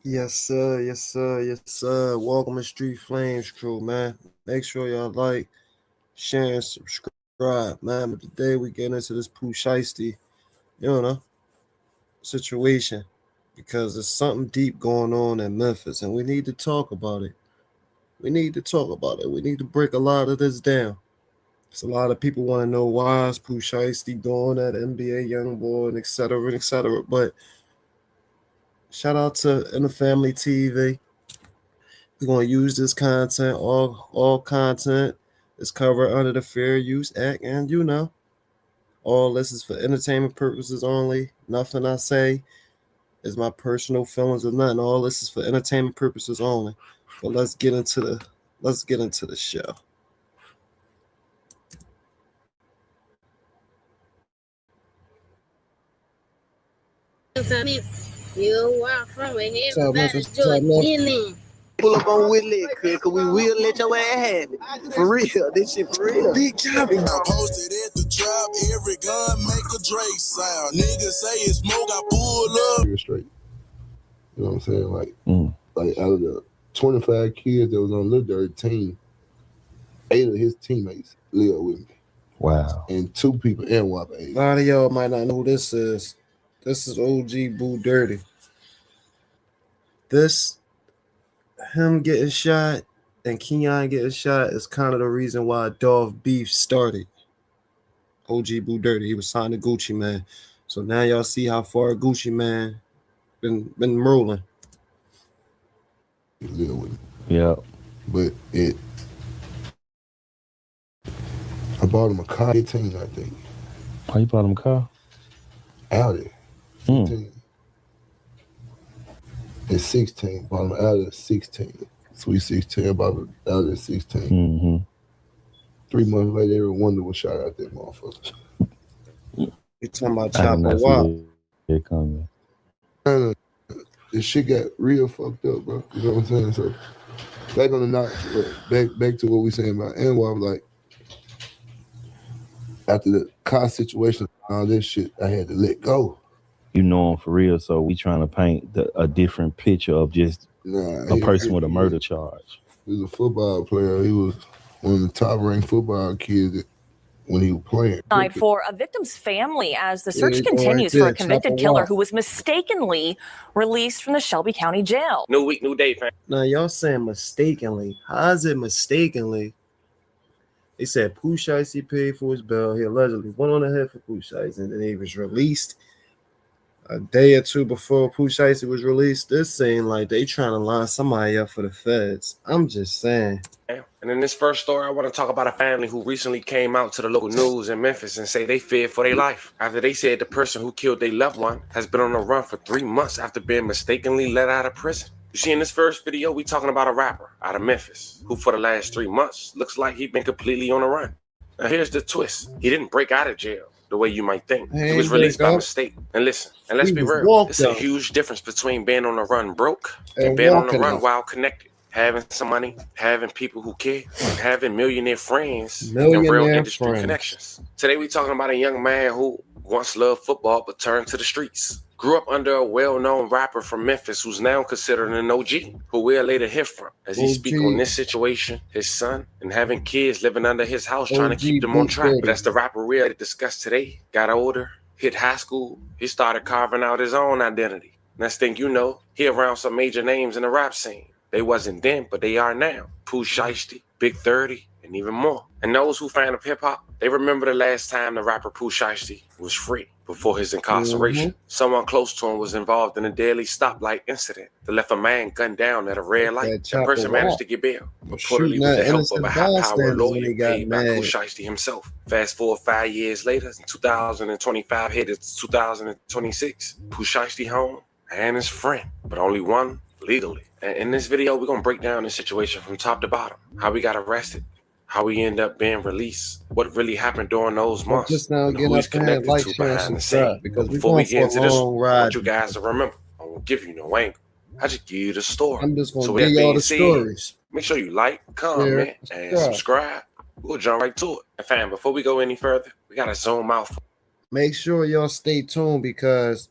Yes, sir. Yes, sir. Yes, sir. Welcome to Street Flames crew, man. Make sure y'all like, share, and subscribe, man. But today we get into this Pooh Shiesty, you know, situation because there's something deep going on in Memphis, and we need to talk about it. We need to talk about it. We need to break a lot of this down. There's a lot of people want to know why is Pooh Shiesty doing that, NBA young boy, and et cetera, and et cetera. But shout out to In the Family TV. We're gonna use this content, all content is covered under the Fair Use Act, and all this is for entertainment purposes only. Nothing I say is my personal feelings or nothing. All this is for entertainment purposes only. But let's get into the show. You are from where everybody What's up, man? killing. Pull up on Whitley, cause we will let your ass have it. For real, this shit for real. Big job. Posted at the drop, every gun make a Drake sound. Niggas say it's smoke, I pull up. Straight. You know what I'm saying? Like out of the 25 kids that was on Lil Dirt team, 8 of his teammates live with me. Wow. And 2 people in WAP age. A lot of y'all might not know who this is. This is OG Boo Dirty. Him getting shot and Keon getting shot is kind of the reason why Dolph beef started. OG Boo Dirty, he was signed to Gucci Man. So now y'all see how far Gucci Man been rolling. He live with me. Yeah. But I bought him a car 15, I think. Oh, you bought him a car? Audi. 15. At 16. Bought him an Audi at 16. Sweet 16. I bought him an Audi at 16. Mm-hmm. 3 months later, every wonder was shot out that motherfucker. You talking about I did Chopper not Wop? see it coming. This shit got real fucked up, bro. You know what I'm saying? So back on the notch, back to what we saying about NWAP, like after the car situation, all this shit, I had to let go. You know him for real, so we trying to paint a different picture of just a person with a murder charge. He was a football player. He was one of the top-ranked football kids when he was playing. For a victim's family as the search continues for a convicted killer who was mistakenly released from the Shelby County Jail. New week, new day, fam. Now y'all saying mistakenly. How is it mistakenly? They said Pooh Shiesty paid for his bail. He allegedly went on ahead for Pooh Shiesty, and then he was released a day or two before Pooh Shiesty was released. This seemed like they trying to line somebody up for the feds. I'm just saying. And in this first story, I want to talk about a family who recently came out to the local news in Memphis and say they feared for their life after they said the person who killed their loved one has been on the run for 3 months after being mistakenly let out of prison. You see, in this first video, we talking about a rapper out of Memphis who for the last 3 months looks like he'd been completely on the run. Now here's the twist. He didn't break out of jail the way you might think. He was released by mistake. And listen, and let's be real, it's a huge difference between being on the run broke and being on the run while connected. Having some money, having people who care, and having millionaire friends and real industry connections. Today we're talking about a young man who once loved football but turned to the streets. Grew up under a well-known rapper from Memphis who's now considered an OG, who we'll later hear from as he speak on this situation, his son, and having kids living under his house trying to keep them on track. But as the rapper we'll discuss today got older, hit high school, he started carving out his own identity. Next thing you know, he around some major names in the rap scene. They wasn't then, but they are now. Pooh Shiesty, Big 30, and even more. And those who fan of hip-hop, they remember the last time the rapper Pooh Shiesty was free before his incarceration. Someone close to him was involved in a deadly stoplight incident that left a man gunned down at a red light. The person managed to get bail, reportedly with the help of a high-powered lawyer paid by Pooh Shiesty himself. Fast forward 5 years later, in 2025 headed to 2026, Pooh Shiesty home and his friend, but only one legally. And in this video, we're going to break down the situation from top to bottom. How we got arrested, how we end up being released, what really happened during those months, Just now and get who up he's connected like, to share, behind the subscribe, scene. because Before we get into this, I want ride. you guys to remember, I won't give you no angle. I just give you the story. I'm just So gonna with give that y'all being the said, stories. make sure you like, comment, and subscribe. We'll jump right to it. And fam, before we go any further, we got to zoom out. Make sure y'all stay tuned because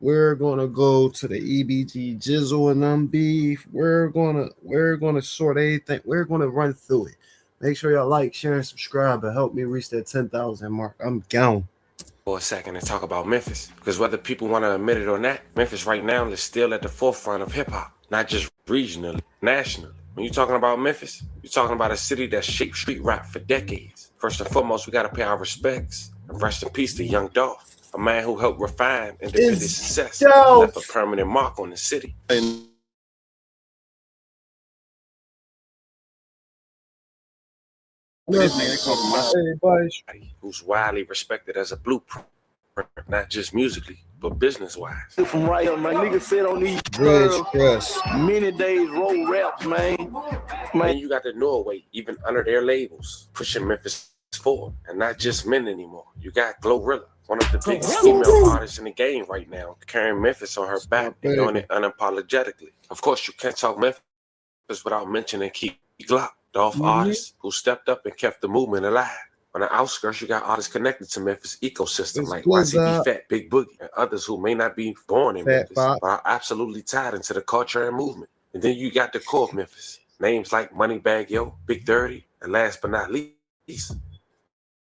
We're gonna go to the EBG Jizzle and them beef. We're gonna sort everything. We're gonna run through it. Make sure y'all like, share, and subscribe and help me reach that 10,000 mark. I'm gone. For a second and talk about Memphis, because whether people want to admit it or not, Memphis right now is still at the forefront of hip hop, not just regionally, nationally. When you're talking about Memphis, you're talking about a city that shaped street rap for decades. First and foremost, we got to pay our respects and rest in peace to Young Dolph, a man who helped refine independent success and left a permanent mark on the city. Who's widely respected as a blueprint, not just musically, but business-wise. From right here, my nigga said on these many days roll raps, man. And you got the Norway, even under their labels, pushing Memphis forward, and not just men anymore. You got Glorilla, one of the biggest female artists in the game right now, carrying Memphis on her back and doing it unapologetically. Of course, you can't talk Memphis without mentioning Key Glock, Dolph artists who stepped up and kept the movement alive. On the outskirts, you got artists connected to Memphis ecosystem like YCB Fat, Big Boogie, and others who may not be born in Memphis, but are absolutely tied into the culture and movement. And then you got the core of Memphis, names like Moneybag Yo, Big 30, and last but not least,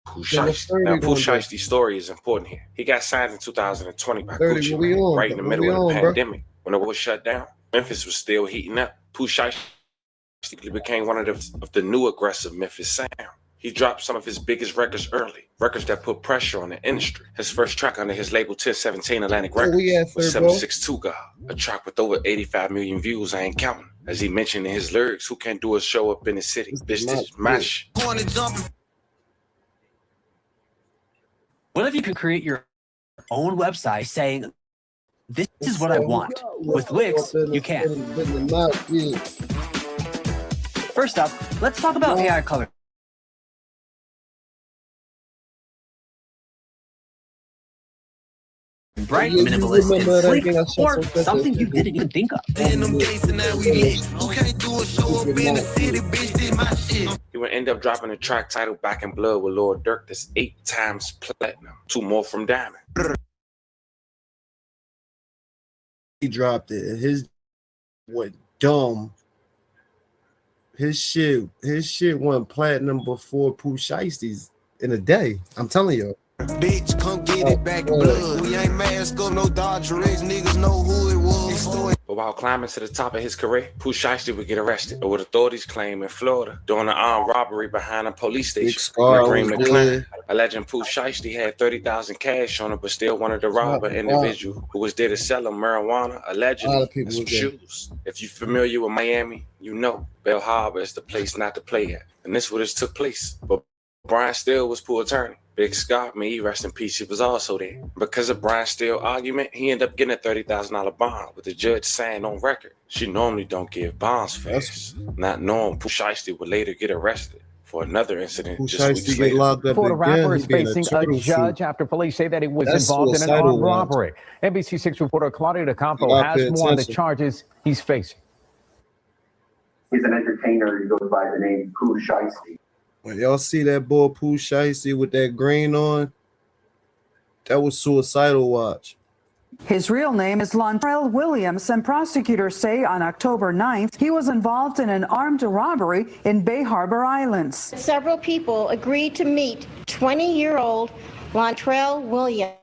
Pooh Shiesty. Now, Pooh Shiesty's story is important here. He got signed in 2020 by Gucci Mane, right in the middle of the pandemic. When it was shut down, Memphis was still heating up. Pooh Shiesty became one of the new aggressive Memphis sound. He dropped some of his biggest records early, records that put pressure on the industry. His first track under his label 1017 Atlantic Records was 762 God, a track with over 85 million views. I ain't counting. As he mentioned in his lyrics, who can't do a show up in the city? Bitch, this is my shit. What if you could create your own website saying, this is what I want? With Wix, you can. First up, let's talk about AI color. Bright, minimalist, and sleek, or something you didn't even think of. He would end up dropping a track titled Back in Blood with Lord Durk that's 8 times platinum, 2 more from Diamond. He dropped it, and his went dumb. His shit went platinum before Pooh Shiesty's in a day. I'm telling you. Bitch, come get it back in blood. We ain't mask up, no dodgin. Niggas know who it was. But while climbing to the top of his career, Pooh Shiesty would get arrested, or what authorities claim in Florida, during an armed robbery behind a police station. Alleging Pooh Shiesty had 30,000 cash on him, but still wanted to rob an individual who was there to sell him marijuana, allegedly, and some shoes. If you're familiar with Miami, you know Bell Harbor is the place not to play at. And this would have took place. But Brian Steele was Pooh's attorney. Big Scott, may he rest in peace, he was also there. Because of Brian Steele's argument, he ended up getting a $30,000 bond, with the judge saying on record, she normally don't give bonds fast. Not knowing Pooh Shiesty would later get arrested for another incident just weeks later. Florida rapper is facing a judge after police say that he was involved in an armed robbery. NBC6 reporter Claudia DeCampo has more on the charges he's facing. He's an entertainer. He goes by the name Pooh Shiesty. When y'all see that boy Pooh Shiesty with that green on, that was Suicidal Watch. His real name is Lontrell Williams, and prosecutors say on October 9th, he was involved in an armed robbery in Bay Harbor Islands. Several people agreed to meet 20-year-old Lontrell Williams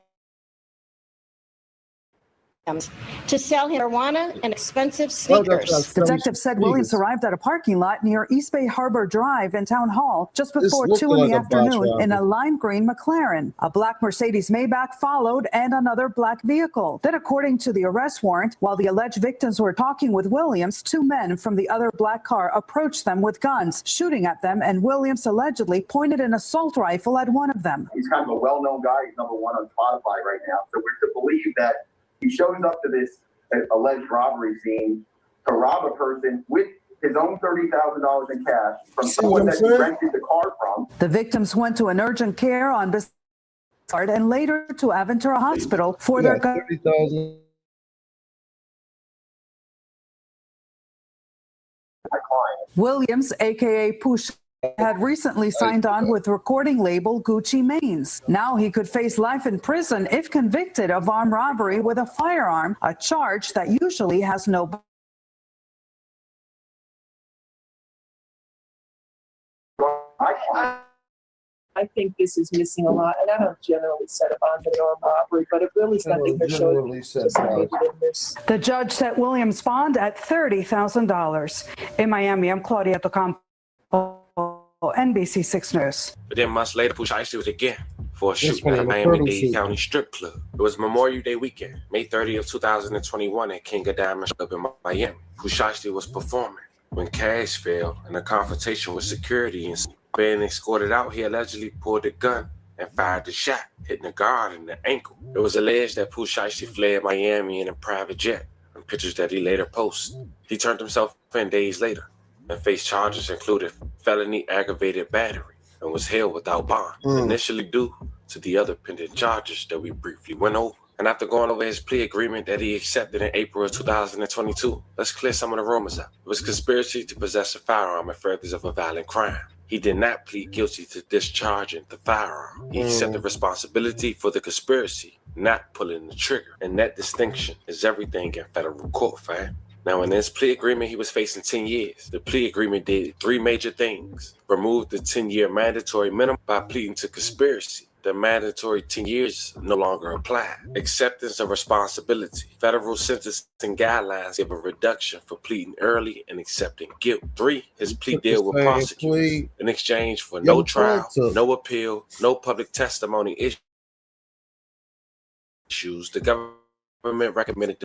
to sell him marijuana and expensive sneakers. Detectives said Williams arrived at a parking lot near East Bay Harbor Drive and Town Hall just before 2 in the afternoon in a lime green McLaren. A black Mercedes Maybach followed and another black vehicle. Then, according to the arrest warrant, while the alleged victims were talking with Williams, 2 men from the other black car approached them with guns, shooting at them, and Williams allegedly pointed an assault rifle at one of them. He's kind of a well-known guy. He's #1 on Spotify right now. So we're to believe that he shows up to this alleged robbery scene to rob a person with his own $30,000 in cash from someone that he rented the car from. The victims went to an urgent care on Blrrrd and later to Aventura Hospital for their $30,000. Williams, aka Pooh had recently signed on with recording label Gucci Mane's. Now he could face life in prison if convicted of armed robbery with a firearm, a charge that usually has no I think this is missing a lot, and I don't generally set a bond in armed robbery, but it really is nothing to show this. The judge set Williams' bond at $30,000. In Miami, I'm Claudia Tocampo, NBC 6 News. But then months later, Pooh Shiesty was again for a shoot at a Miami-Dade County strip club. It was Memorial Day weekend, May 30th, 2021 at King of Diamonds Club in Miami. Pooh Shiesty was performing when cash fell in a confrontation with security and being escorted out, he allegedly pulled a gun and fired the shot, hitting the guard in the ankle. It was alleged that Pooh Shiesty fled Miami in a private jet, and pictures that he later posted. He turned himself in days later and faced charges including felony aggravated battery and was held without bond, initially due to the other pending charges that we briefly went over. And after going over his plea agreement that he accepted in April of 2022, let's clear some of the rumors up. It was conspiracy to possess a firearm and furtherance of a violent crime. He did not plead guilty to discharging the firearm. He accepted responsibility for the conspiracy, not pulling the trigger. And that distinction is everything in federal court, fam. Now, in his plea agreement, he was facing 10 years. The plea agreement did three major things. Removed the 10-year mandatory minimum by pleading to conspiracy. The mandatory 10 years no longer apply. Acceptance of responsibility. Federal sentencing guidelines give a reduction for pleading early and accepting guilt. 3, his plea deal with prosecutors in exchange for no trial, no appeal, no public testimony issues. The government recommended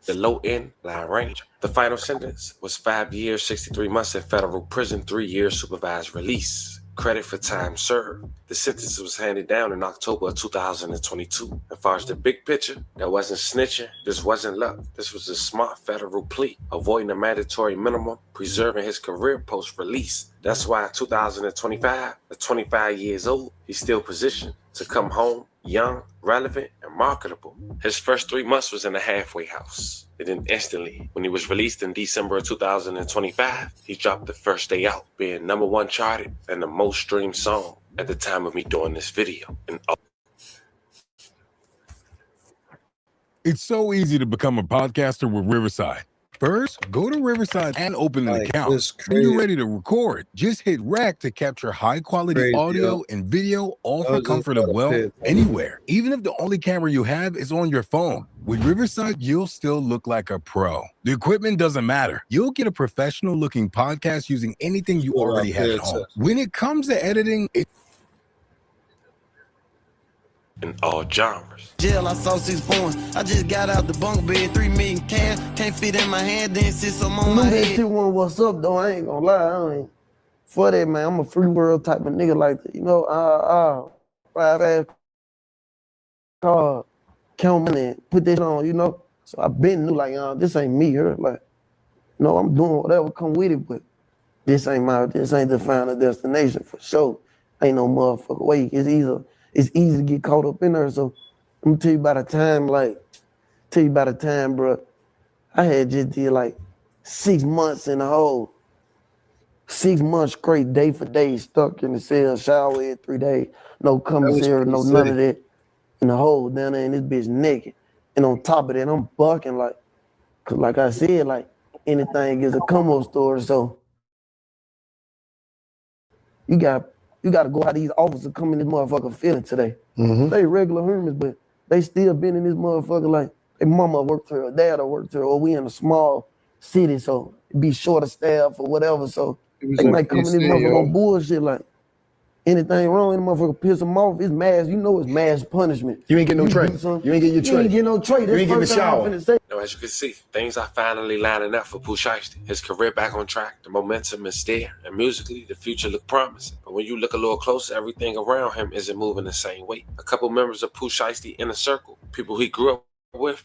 the low end line range. The final sentence was 5 years, 63 months in federal prison, 3 years supervised release. Credit for time served. The sentence was handed down in October of 2022. As far as the big picture, that wasn't snitching, this wasn't luck. This was a smart federal plea, avoiding a mandatory minimum, preserving his career post-release. That's why in 2025, at 25 years old, he's still positioned to come home young, relevant, and marketable. His first 3 months was in a halfway house. And then instantly, when he was released in December of 2025, he dropped the first day out, being #1 charted and the most streamed song at the time of me doing this video. And it's so easy to become a podcaster with Riverside. First, go to Riverside and open an account. When you're ready to record, just hit rec to capture high-quality audio and video, all for comfort of, well, anywhere. Even if the only camera you have is on your phone. With Riverside, you'll still look like a pro. The equipment doesn't matter. You'll get a professional-looking podcast using anything you already have at home. When it comes to editing, in all genres. Jail, I saw 6 points. I just got out the bunk bed, 3 million cash. Can't fit in my hand, then sit some on my head. That what's up though? I ain't gonna lie. I ain't for that, man. I'm a free world type of nigga like that. You know, ride car, count money, and put that on. You know, so I been knew like, this ain't me here. Like, you know, I'm doing whatever come with it, but this ain't the final destination for sure. Ain't no motherfucker way. It's easy to get caught up in there. So I'm gonna tell you by the time, bro, I had just did like 6 months in the hole. 6 months straight, day for day, stuck in the cell, shower every 3 days, no commissary, no none of that. In the hole down there, and this bitch naked. And on top of that, I'm bucking like, cause like I said, like anything is a come up story. So you got to go how these officers come in this motherfucker feeling today. They regular humans, but they still been in this motherfucker like their mama worked here, dad worked here, or we in a small city, so it be short of staff or whatever. So they might come in this motherfucker on bullshit like anything wrong, and the motherfucker piss them off. It's mass, you know, it's mass punishment. You ain't get no tray. You ain't get your tray. You ain't get no tray. You ain't get the shower. Now, as you can see, things are finally lining up for Pooh Shiesty. His career back on track, the momentum is there, and musically, the future look promising. But when you look a little closer, everything around him isn't moving the same way. A couple members of Pooh Shiesty inner circle, people he grew up with,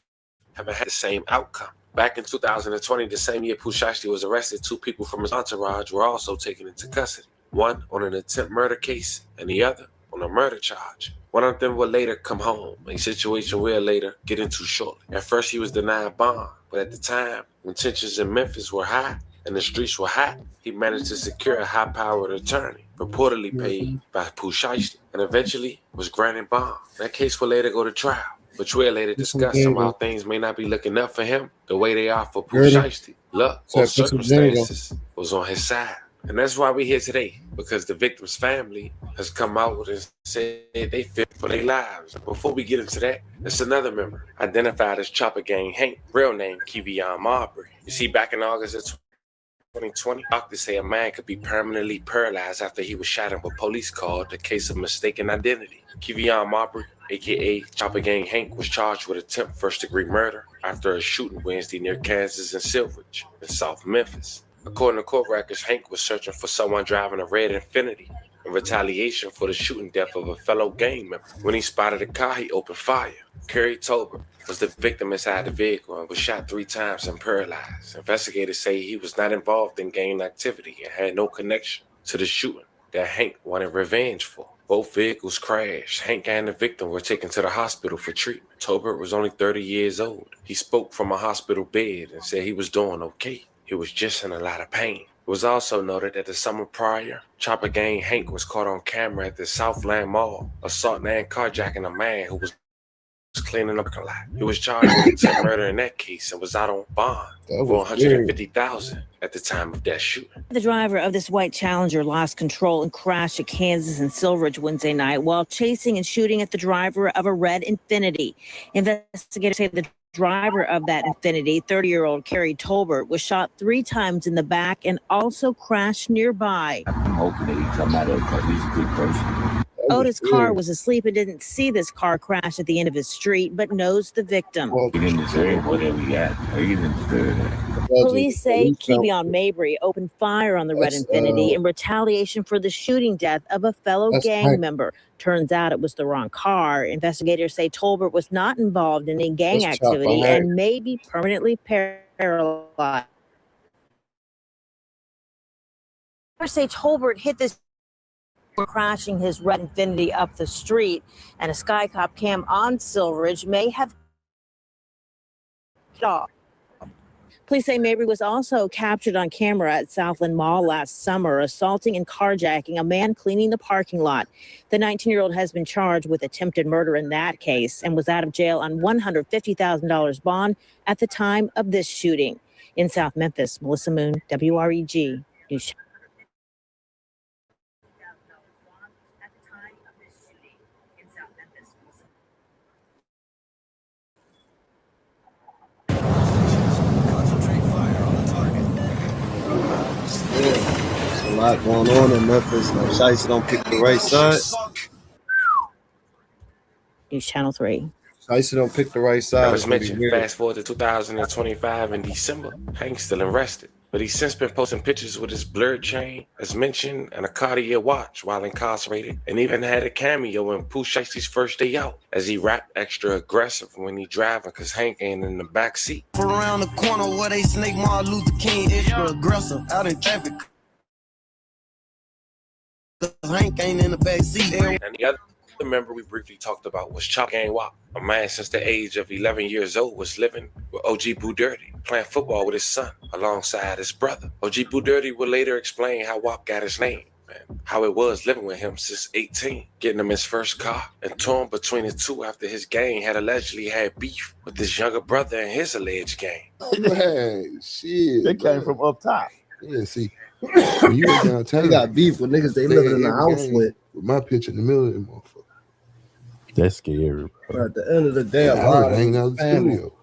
haven't had the same outcome. Back in 2020, the same year Pooh Shiesty was arrested, 2 people from his entourage were also taken into custody. One on an attempt murder case, and the other on a murder charge. One of them would later come home, a situation we'll later get into shortly. At first, he was denied bond, but at the time, when tensions in Memphis were high, and the streets were hot, he managed to secure a high-powered attorney, reportedly paid by Pooh Shiesty, and eventually was granted bond. That case will later go to trial, which we'll later discuss. And while things may not be looking up for him the way they are for Pooh Shiesty, luck or circumstances was on his side. And that's why we're here today, because the victim's family has come out and said they fear for their lives. Before we get into that, there's another member, identified as Chopper Gang Hank, real name Kevion Marbury. You see, back in August of 2020, doctors say a man could be permanently paralyzed after he was shot in what police called the case of mistaken identity. Kevion Marbury, aka Chopper Gang Hank, was charged with attempt first-degree murder after a shooting Wednesday near Kansas and Silveridge in South Memphis. According to court records, Hank was searching for someone driving a red Infiniti in retaliation for the shooting death of a fellow gang member. When he spotted a car, he opened fire. Kerry Tolbert was the victim inside the vehicle and was shot 3 times and paralyzed. Investigators say he was not involved in gang activity and had no connection to the shooting that Hank wanted revenge for. Both vehicles crashed. Hank and the victim were taken to the hospital for treatment. Tolbert was only 30 years old. He spoke from a hospital bed and said he was doing okay. He was just in a lot of pain. It was also noted that the summer prior, Chopper Gang Hank was caught on camera at the Southland Mall, assaulting and carjacking a man who was cleaning up a lot. He was charged with attempted murder in that case and was out on bond for $150,000 at the time of that shooting. The driver of this white Challenger lost control and crashed at Kansas and Silveridge Wednesday night while chasing and shooting at the driver of a red Infiniti. Investigators say the driver of that Infiniti, 30-year-old Kerry Tolbert, was shot 3 times in the back and also crashed nearby. I'm hoping that he come out of it because he's a good person. Otis Carr was asleep and didn't see this car crash at the end of his street, but knows the victim. He didn't deserve whatever he got. He didn't deserve that. Police say Kevion Marbury opened fire on the red Infiniti in retaliation for the shooting death of a fellow gang member. Turns out it was the wrong car. Investigators say Tolbert was not involved in any gang activity and may be permanently paralyzed. Say Tolbert hit this for crashing his red Infiniti up the street, and a Skycop cam on Silveridge may have off. Police say Mabry was also captured on camera at Southland Mall last summer, assaulting and carjacking a man cleaning the parking lot. The 19-year-old has been charged with attempted murder in that case and was out of jail on $150,000 bond at the time of this shooting. In South Memphis, Melissa Moon, WREG News. There's a lot going on in Memphis. Shiesty don't pick the right side. News Channel 3. Shiesty don't pick the right side. As mentioned, fast forward to 2025 in December, Hank's still arrested. But he's since been posting pictures with his Blrrrd chain, as mentioned, and a Cartier watch while incarcerated, and even had a cameo in Pooh Shiesty's first day out, as he rapped extra aggressive when he driving, cause Hank ain't in the back seat. Around the corner where they snake Martin Luther King, extra aggressive, out in traffic. Hank ain't in the back seat. And the other member we briefly talked about was Chopper Gang Wop, a man since the age of 11 years old was living with OG Blrrrd, playing football with his son alongside his brother. OG Blrrrd would later explain how Wop got his name and how it was living with him since 18, getting him his first car, and torn between the two after his gang had allegedly had beef with his younger brother and his alleged gang. Man, shit. They came from up top. Yeah, see, when you were downtown, they got beef with niggas they living in the house with my picture in the middle of them motherfucker. That's scary. But at the end of the day, I hang out in the studio.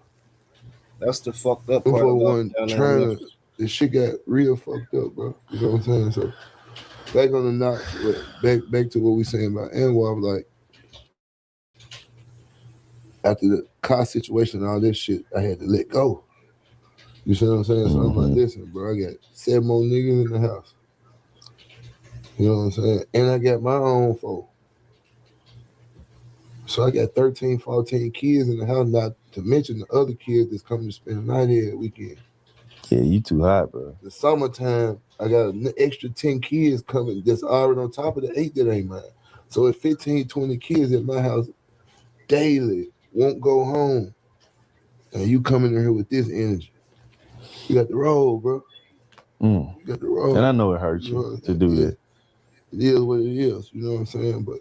That's the fucked up part. This shit got real fucked up, bro. You know what I'm saying? So back on the knock, back to what we saying about Anwar, like after the car situation and all this shit, I had to let go. You see what I'm saying? So I'm like, listen, bro, I got 7 more niggas in the house. You know what I'm saying? And I got my own folk. So I got 13, 14 kids in the house, not to mention the other kids that's coming to spend the night here weekend. Yeah, you too hot, bro. The summertime, I got an extra 10 kids coming that's already on top of the 8 that ain't mine. So it's 15, 20 kids at my house daily, won't go home. And you coming in here with this energy. You got the roll, bro. You got the road. And I know it hurts you to do that. It is what it is. You know what I'm saying? But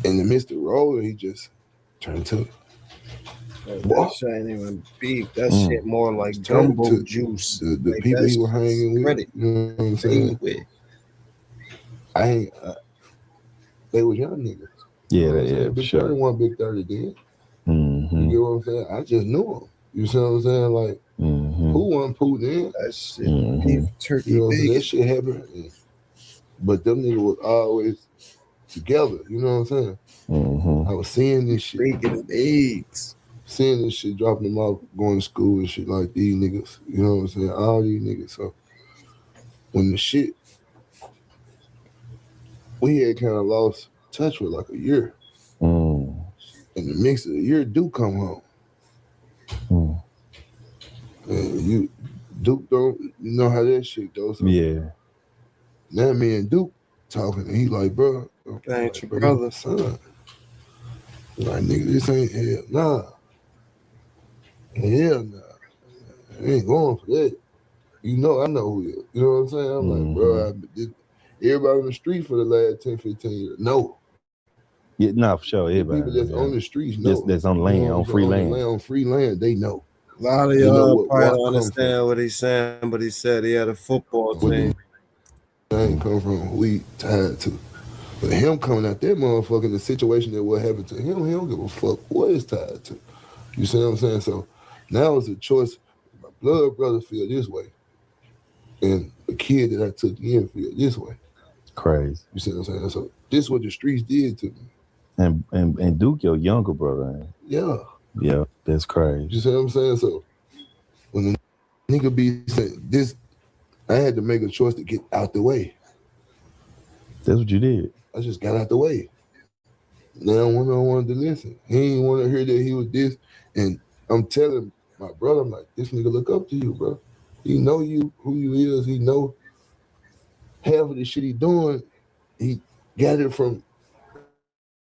in the midst of rolling, he just turned to. That shit ain't even beef. That shit more like gumbo juice. The like people he was hanging with. credit. You know what I'm saying? They was young niggas. Yeah, Big sure. 30 wasn't Big 30 then. You get what I'm saying? I just knew him. You see what I'm saying? Like, who wasn't Pooh then? That shit, beef, turkey, you know, bacon. that shit happened. But them niggas was always together. You know what I'm saying? I was seeing this shit. Bacon and eggs. Seeing this shit, dropping them off, going to school and shit like these niggas. You know what I'm saying? All these niggas. So when the shit, we had kind of lost touch for like a year. In the mix of the year, Duke come home. And Duke don't, you know how that shit goes. So now me and Duke talking, and he like, bro, that ain't your brother, son. Like, nigga, this ain't hell, nah. Hell nah. I ain't going for that. You know, I know who he is. You know what I'm saying? I'm like, bro, everybody on the street for the last 10, 15 years, no. Yeah, nah, for sure. Everybody. People that's on the streets know. That's on land, on free land. On free land, they know. A lot of y'all probably don't understand what he's saying, but he said he had a football team. Ain't come from who he tied to. But him coming out that motherfucker, the situation that what happened to him, he don't give a fuck what it's tied to. You see what I'm saying? So now it's a choice. My blood brother feel this way, and the kid that I took in feel this way. Crazy. You see what I'm saying? So this is what the streets did to me. And Duke, your younger brother. Yeah. Yeah, that's crazy. You see what I'm saying? So when the nigga be saying this, I had to make a choice to get out the way. That's what you did. I just got out the way. Now when I wanted to listen, he ain't want to hear that he was this. And I'm telling my brother, I'm like, this nigga look up to you, bro. He know you, who you is. He know half of the shit he doing, he got it from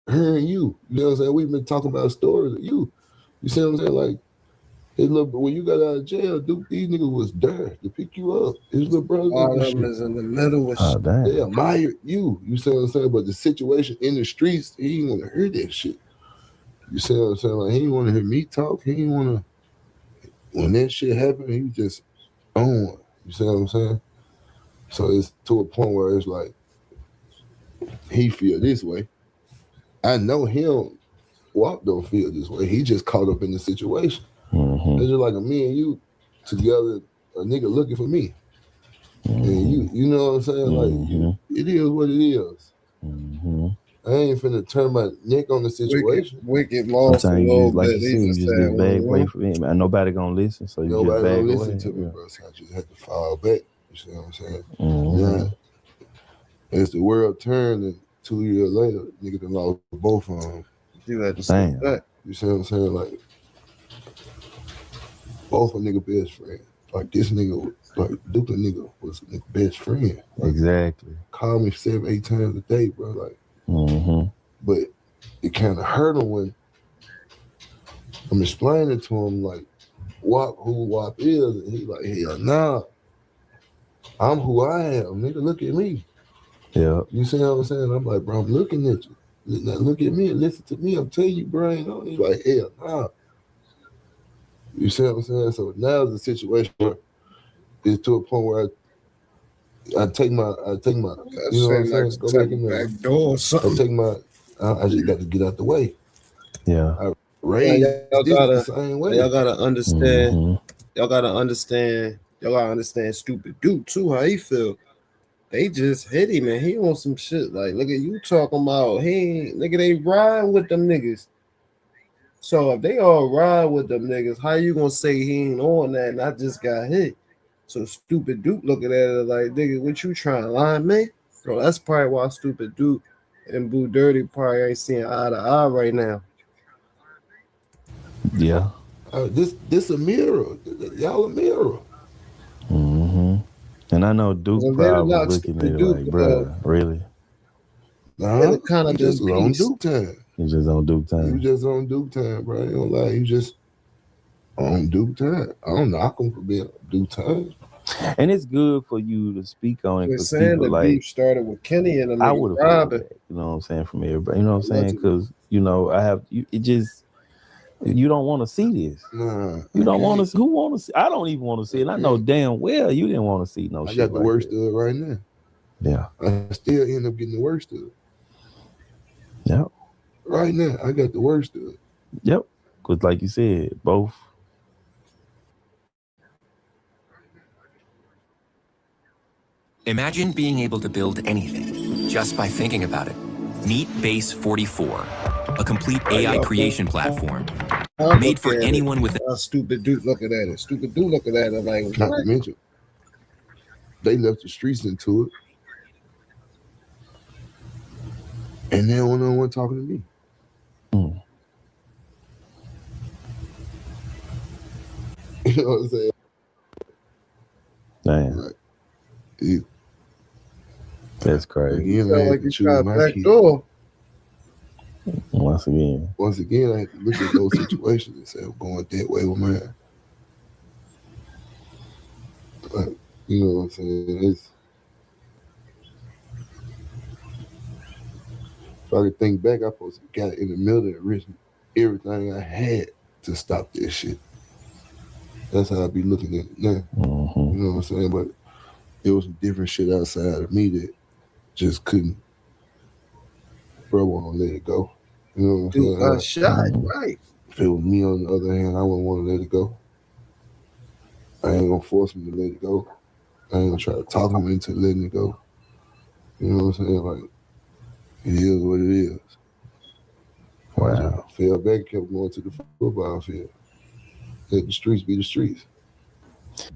her and you. You know what I'm saying? We've been talking about stories of you. You see what I'm saying? Like, his little, when you got out of jail, Duke, these niggas was there to pick you up. His little brother. All of them is in the middle with shit. They admired you. You see what I'm saying? But the situation in the streets, he didn't want to hear that shit. You see what I'm saying? Like, he didn't want to hear me talk. He didn't want to. When that shit happened, he was just on. You see what I'm saying? So it's to a point where it's like, he feel this way. I know him. Wop don't feel this way. He just caught up in the situation. It's just like me and you together, a nigga looking for me. And you know what I'm saying? Like, it is what it is. I ain't finna turn my neck on the situation. Wicked lost sometimes a little like bit. you just back away from him. And nobody gonna listen, so you nobody just back gonna away. listen to me, bro. So I just had to fall back. You see what I'm saying? Yeah. As the world turned, and 2 years later, nigga done lost both of them. You had to say that. You see what I'm saying? Like, both a nigga best friend. Like, this nigga, like, Duke nigga was a nigga best friend. Like, exactly. Call me 7, 8 times a day, bro. Like, but it kind of hurt him when I'm explaining to him, like, who Wop is. And he like, hell nah. I'm who I am. Nigga, look at me. Yeah. You see what I'm saying? I'm like, bro, I'm looking at you. Now look at me and listen to me. I'm telling you, bro, ain't on. He's like, hell nah. You see what I'm saying? So now the situation where it's to a point where I take my, you know what I'm saying? Go back in there. Back door or something. I take my, I just got to get out the way. Yeah. I raised y'all this gotta, the same way. Y'all gotta understand. Y'all gotta understand. Y'all gotta understand. Stupid Duke too. How he feel? They just hit him, man. He on some shit. Like, look at you talking about. He ain't, nigga. They ride with them niggas. So if they all ride with them niggas, how you gonna say he ain't on that and I just got hit? So Stupid Duke looking at it like, nigga, what you trying to lie me? Bro, that's probably why Stupid Duke and Blrrrd probably ain't seeing eye to eye right now. Yeah. This a mirror. Y'all a mirror. And I know Duke probably looking at it like, bro, really? Nah, kind of just on Duke time. You just on Duke time. You just on Duke time, bro. I ain't gonna lie. You just on due time. I don't knock them for being due time. And it's good for you to speak on it They're because saying people the like beef started with Kenny and the I nigga would have heard Robin. that, you know what I'm saying, from everybody. You know what I'm saying? Because I have it just you don't want to see this. Nah, you don't want to. Who want to see? I don't even want to see it. I know damn well you didn't want to see no I shit. got the like worst that. of it right now. Yeah. I still end up getting the worst of it. Yep. Right now, I got the worst of it. Yep. Because like you said, both. Imagine being able to build anything just by thinking about it. Meet Base 44, a complete AI creation platform made for anyone with a stupid dude looking at it. Stupid dude looking at it like not to mention they left the streets into it. And they don't know one talking to me. You know what I'm saying? Damn. Like, that's crazy. Again, I had to choose my kid. Once again, I had to look at those situations and say, I'm going that way with mine. Like, you know what I'm saying? If I could think back, I supposed to got in the middle and risked everything I had to stop this shit. That's how I be looking at it now. You know what I'm saying? But it was some different shit outside of me that just couldn't. Bro, won't let it go. You know what I'm saying? Shot, right. If it was me on the other hand, I wouldn't want to let it go. I ain't gonna force him to let it go. I ain't gonna try to talk him into letting it go. You know what I'm saying? Like, it is what it is. Wow. I fell back and kept going to the football field. Let the streets be the streets.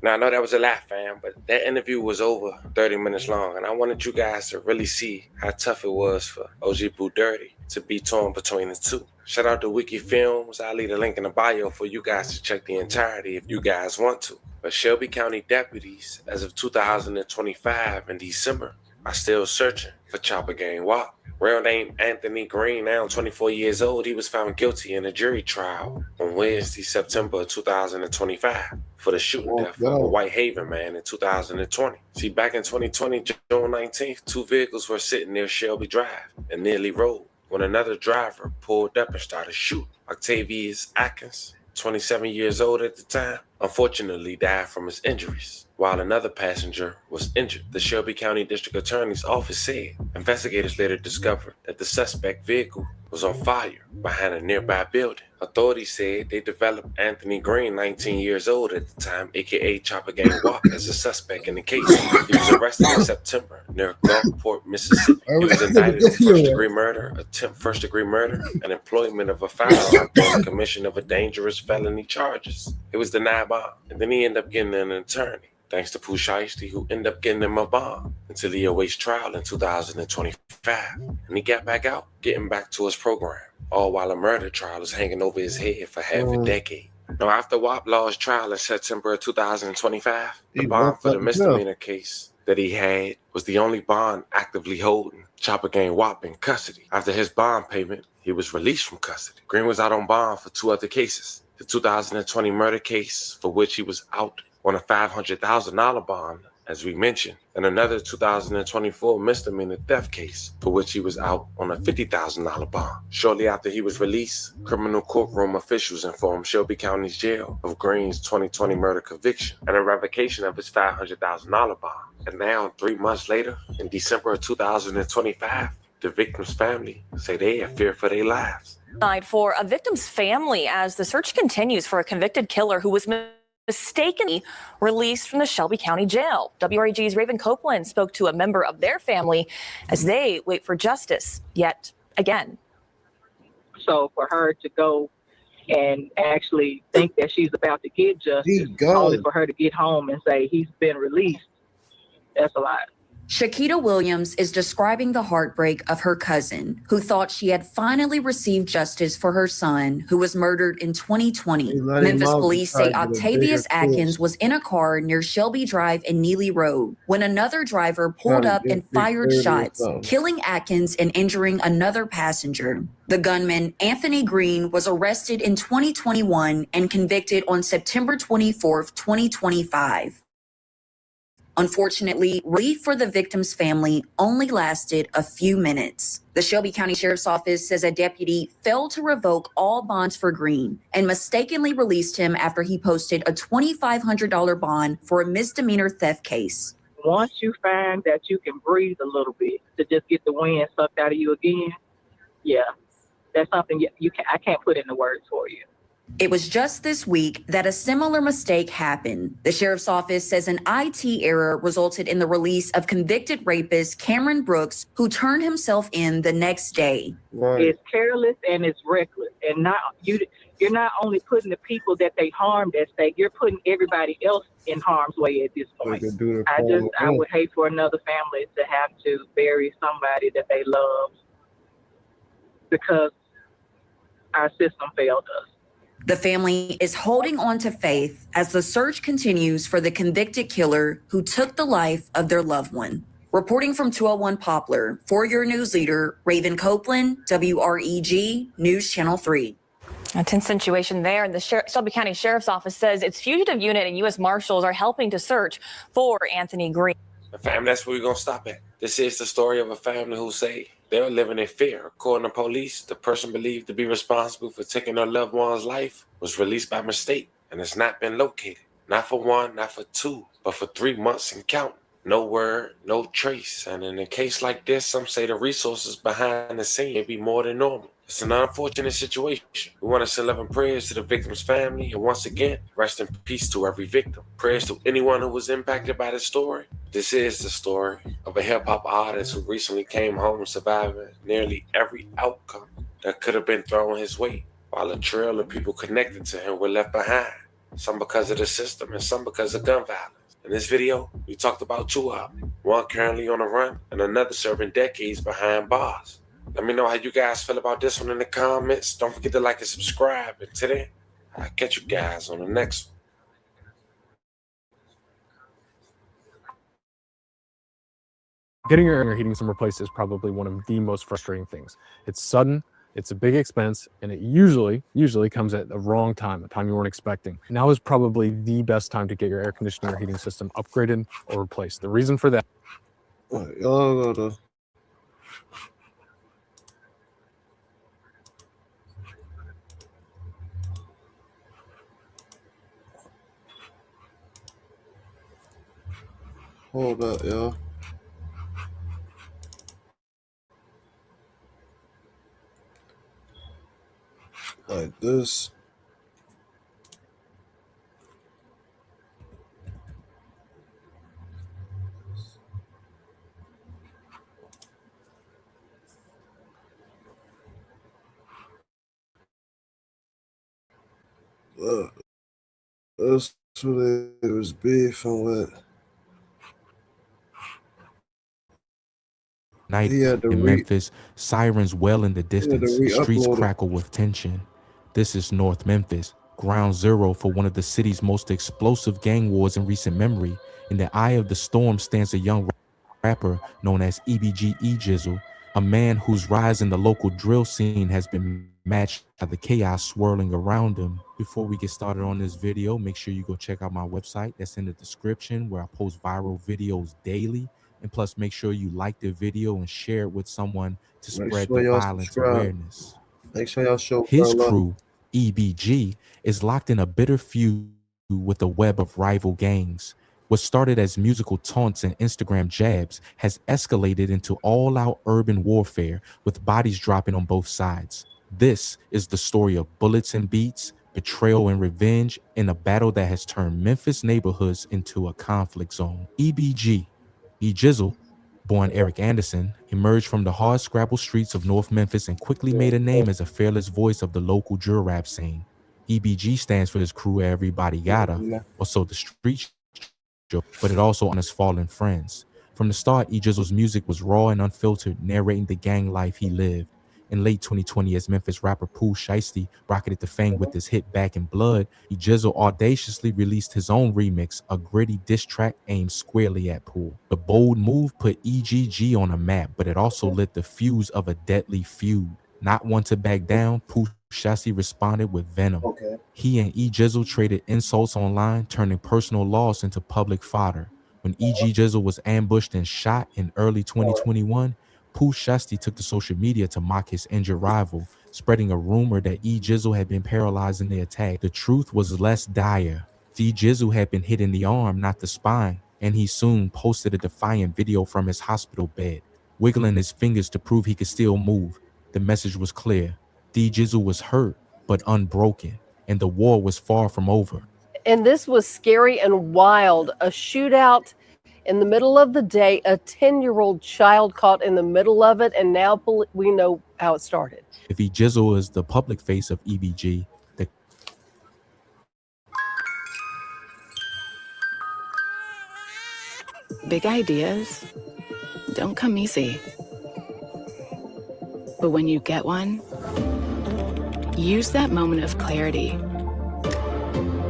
Now, I know that was a laugh, fam, but that interview was over 30 minutes long, and I wanted you guys to really see how tough it was for OG Blrrrd to be torn between the two. Shout out to Wiki Films. I'll leave a link in the bio for you guys to check the entirety if you guys want to. But Shelby County deputies, as of 2025 in December, are still searching for Chopper Gang Wop. Real name Anthony Green, now 24 years old, he was found guilty in a jury trial on Wednesday, September 2025 for the shooting death of a Whitehaven man in 2020. See, back in 2020, June 19th, two vehicles were sitting near Shelby Drive and Nearly Road when another driver pulled up and started shooting. Octavius Atkins, 27 years old at the time, unfortunately died from his injuries, while another passenger was injured. The Shelby County District Attorney's Office said investigators later discovered that the suspect vehicle was on fire behind a nearby building. Authorities said they developed Anthony Green, 19 years old at the time, aka Chopper Gang Wop, as a suspect in the case. He was arrested in September near Gulfport, Mississippi. He was indicted on first-degree murder, attempt first-degree murder, and employment of a firearm during the commission of a dangerous felony charges. It was denied bond, and then he ended up getting an attorney, thanks to Pooh Shiesty, who ended up getting him a bond until he awaits trial in 2025. And he got back out, getting back to his program, all while a murder trial is hanging over his head for half a decade. Now, after Wop lost trial in September of 2025, the bond for the misdemeanor case that he had was the only bond actively holding Chopper Gang Wop in custody. After his bond payment, he was released from custody. Green was out on bond for two other cases. The 2020 murder case, for which he was out on a $500,000 bond, as we mentioned, and another 2024 misdemeanor theft case, for which he was out on a $50,000 bond. Shortly after he was released, criminal courtroom officials informed Shelby County's jail of Green's 2020 murder conviction and a revocation of his $500,000 bond. And now, 3 months later, in December of 2025, the victim's family say they have fear for their lives. For a victim's family as the search continues for a convicted killer who was mistakenly released from the Shelby County Jail. WREG's Raven Copeland spoke to a member of their family as they wait for justice yet again. So for her to go and actually think that she's about to get justice, only for her to get home and say he's been released, that's a lot. Shakita Williams is describing the heartbreak of her cousin, who thought she had finally received justice for her son, who was murdered in 2020. Memphis police say Octavius Atkins was in a car near Shelby Drive and Neely Road when another driver pulled up and fired shots, killing Atkins and injuring another passenger. The gunman, Anthony Green, was arrested in 2021 and convicted on September 24th, 2025. Unfortunately, relief for the victim's family only lasted a few minutes. The Shelby County Sheriff's Office says a deputy failed to revoke all bonds for Green and mistakenly released him after he posted a $2,500 bond for a misdemeanor theft case. Once you find that you can breathe a little bit to just get the wind sucked out of you again, yeah, that's something I can't put into words for you. It was just this week that a similar mistake happened. The sheriff's office says an IT error resulted in the release of convicted rapist Cameron Brooks, who turned himself in the next day. Right. It's careless and it's reckless, and you're not only putting the people that they harmed at stake, you're putting everybody else in harm's way at this point. I would hate for another family to have to bury somebody that they love because our system failed us. The family is holding on to faith as the search continues for the convicted killer who took the life of their loved one. Reporting from 201 Poplar, for your news leader, Raven Copeland, WREG News Channel 3. A tense situation there. And the Shelby County Sheriff's Office says its fugitive unit and U.S. Marshals are helping to search for Anthony Green. Fam, that's where we're going to stop at. This is the story of a family who say they're living in fear. According to police, the person believed to be responsible for taking their loved one's life was released by mistake and has not been located. Not for one, not for two, but for 3 months and counting. No word, no trace. And in a case like this, some say the resources behind the scene may be more than normal. It's an unfortunate situation. We want to send love and prayers to the victim's family. And once again, rest in peace to every victim. Prayers to anyone who was impacted by this story. This is the story of a hip-hop artist who recently came home surviving nearly every outcome that could have been thrown his way, while a trail of people connected to him were left behind. Some because of the system and some because of gun violence. In this video, we talked about two of them. One currently on the run and another serving decades behind bars. Let me know how you guys feel about this one in the comments. Don't forget to like and subscribe. And today, I'll catch you guys on the next one. Getting your air heating system replaced is probably one of the most frustrating things. It's sudden, it's a big expense, and it usually comes at the wrong time, a time you weren't expecting. Now is probably the best time to get your air conditioning or heating system upgraded or replaced. The reason for that. Hold up, y'all. Like this. That's what they was beefing with. Night in Memphis, sirens well in the distance, streets crackle with tension. This is North Memphis, ground zero for one of the city's most explosive gang wars in recent memory. In the eye of the storm stands a young rapper known as EBG E-Jizzle, a man whose rise in the local drill scene has been matched by the chaos swirling around him. Before we get started on this video, make sure you go check out my website that's in the description, where I post viral videos daily. And plus, make sure you like the video and share it with someone to spread the violence awareness. Make sure y'all show his crew, EBG, is locked in a bitter feud with a web of rival gangs. What started as musical taunts and Instagram jabs has escalated into all-out urban warfare, with bodies dropping on both sides. This is the story of bullets and beats, betrayal and revenge, in a battle that has turned Memphis neighborhoods into a conflict zone. EBG E-Jizzle, born Eric Anderson, emerged from the hard-scrabble streets of North Memphis and quickly made a name as a fearless voice of the local drill rap scene. EBG stands for his crew Everybody Gotta, or so the streets, but it also honors fallen friends. From the start, E-Jizzle's music was raw and unfiltered, narrating the gang life he lived. In late 2020, as Memphis rapper Pooh Shiesty rocketed to fame with his hit Back in Blood, E-Jizzle audaciously released his own remix, a gritty diss track aimed squarely at Pooh. The bold move put EGG on a map, but it also lit the fuse of a deadly feud. Not one to back down, Pooh Shiesty responded with venom. He and E-Jizzle traded insults online, turning personal loss into public fodder. When E.G.Jizzle was ambushed and shot in early 2021, Pooh Shiesty took to social media to mock his injured rival, spreading a rumor that E-Jizzle had been paralyzed in the attack. The truth was less dire. E-Jizzle had been hit in the arm, not the spine, and he soon posted a defiant video from his hospital bed, wiggling his fingers to prove he could still move. The message was clear. E-Jizzle was hurt, but unbroken, and the war was far from over. And this was scary and wild. A shootout in the middle of the day, a 10-year-old child caught in the middle of it, and now we know how it started. If E-Jizzle is the public face of EBG, Big ideas don't come easy. But when you get one, use that moment of clarity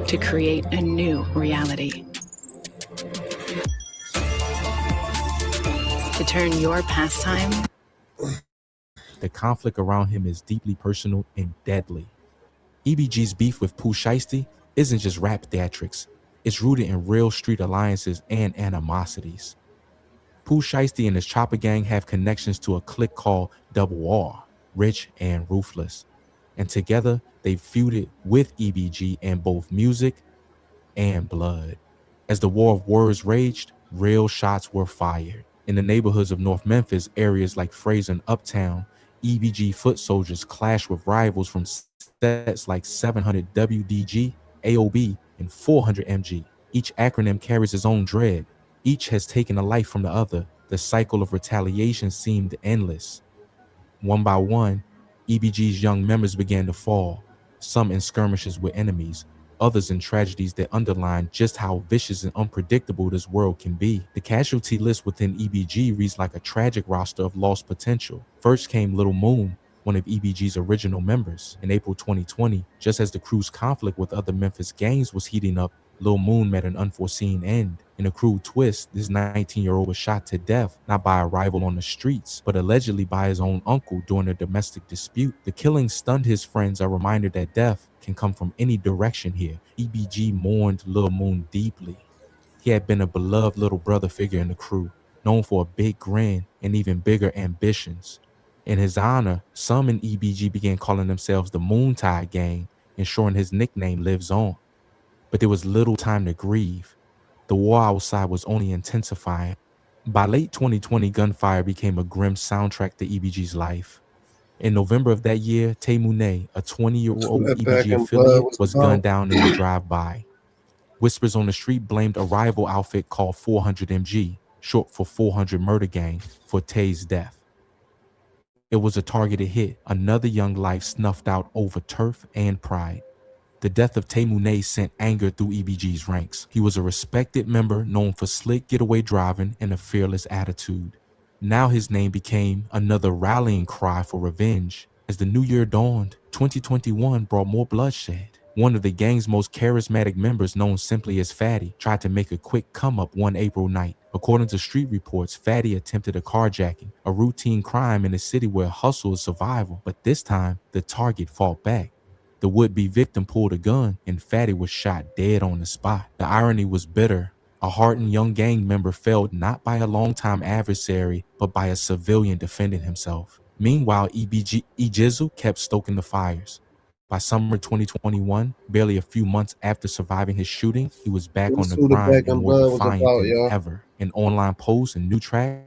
to create a new reality. To turn your pastime. The conflict around him is deeply personal and deadly. EBG's beef with Pooh Shiesty isn't just rap theatrics. It's rooted in real street alliances and animosities. Pooh Shiesty and his Chopper Gang have connections to a clique called Double R, Rich and Ruthless. And together, they feuded with EBG in both music and blood. As the war of words raged, real shots were fired. In the neighborhoods of North Memphis, areas like Fraser and Uptown, EBG foot soldiers clashed with rivals from sets like 700 WDG, AOB, and 400 MG. Each acronym carries its own dread. Each has taken a life from the other. The cycle of retaliation seemed endless. One by one, EBG's young members began to fall, some in skirmishes with enemies, others in tragedies that underline just how vicious and unpredictable this world can be. The casualty list within EBG reads like a tragic roster of lost potential. First came Little Moon, one of EBG's original members. In April 2020, just as the crew's conflict with other Memphis gangs was heating up, Lil Moon met an unforeseen end. In a cruel twist, this 19-year-old was shot to death, not by a rival on the streets, but allegedly by his own uncle during a domestic dispute. The killing stunned his friends, a reminder that death can come from any direction here. EBG mourned Lil Moon deeply. He had been a beloved little brother figure in the crew, known for a big grin and even bigger ambitions. In his honor, some in EBG began calling themselves the Moontide Gang, ensuring his nickname lives on. But there was little time to grieve. The war outside was only intensifying. By late 2020, gunfire became a grim soundtrack to EBG's life. In November of that year, Tay Mooney, a 20-year-old EBG affiliate, was gunned down in a drive-by. Whispers on the street blamed a rival outfit called 400 MG, short for 400 Murder Gang, for Tay's death. It was a targeted hit, another young life snuffed out over turf and pride. The death of Tay Mooney sent anger through EBG's ranks. He was a respected member known for slick getaway driving and a fearless attitude. Now his name became another rallying cry for revenge. As the new year dawned, 2021 brought more bloodshed. One of the gang's most charismatic members, known simply as Fatty, tried to make a quick come-up one April night. According to street reports, Fatty attempted a carjacking, a routine crime in a city where hustle is survival. But this time, the target fought back. The would-be victim pulled a gun, and Fatty was shot dead on the spot. The irony was bitter. A hardened young gang member felled not by a longtime adversary, but by a civilian defending himself. Meanwhile, E-Jizzle kept stoking the fires. By summer 2021, barely a few months after surviving his shooting, he was back on the grind and more defiant than ever. In online posts and new tracks,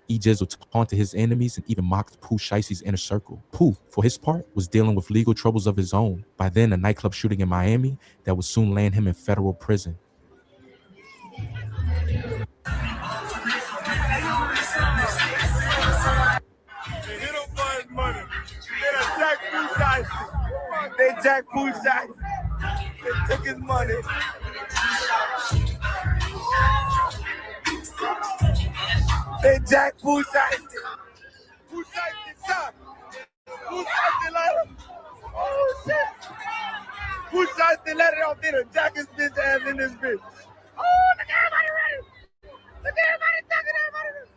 E-Jizzle taunted his enemies and even mocked Pooh Shiesty's inner circle. Pooh, for his part, was dealing with legal troubles of his own. By then, a nightclub shooting in Miami that would soon land him in federal prison. They hit him for his money. They attacked Pooh Shiesty. They attacked Pooh Shiesty. They took his money. They jack Pooh Shiesty. Pooh Shiesty shot. Pooh Shiesty let him. Oh shit. Pooh Shiesty let it off in a jack his bitch ass in this bitch. Oh, look at everybody ready. Look at everybody talking, everybody ready.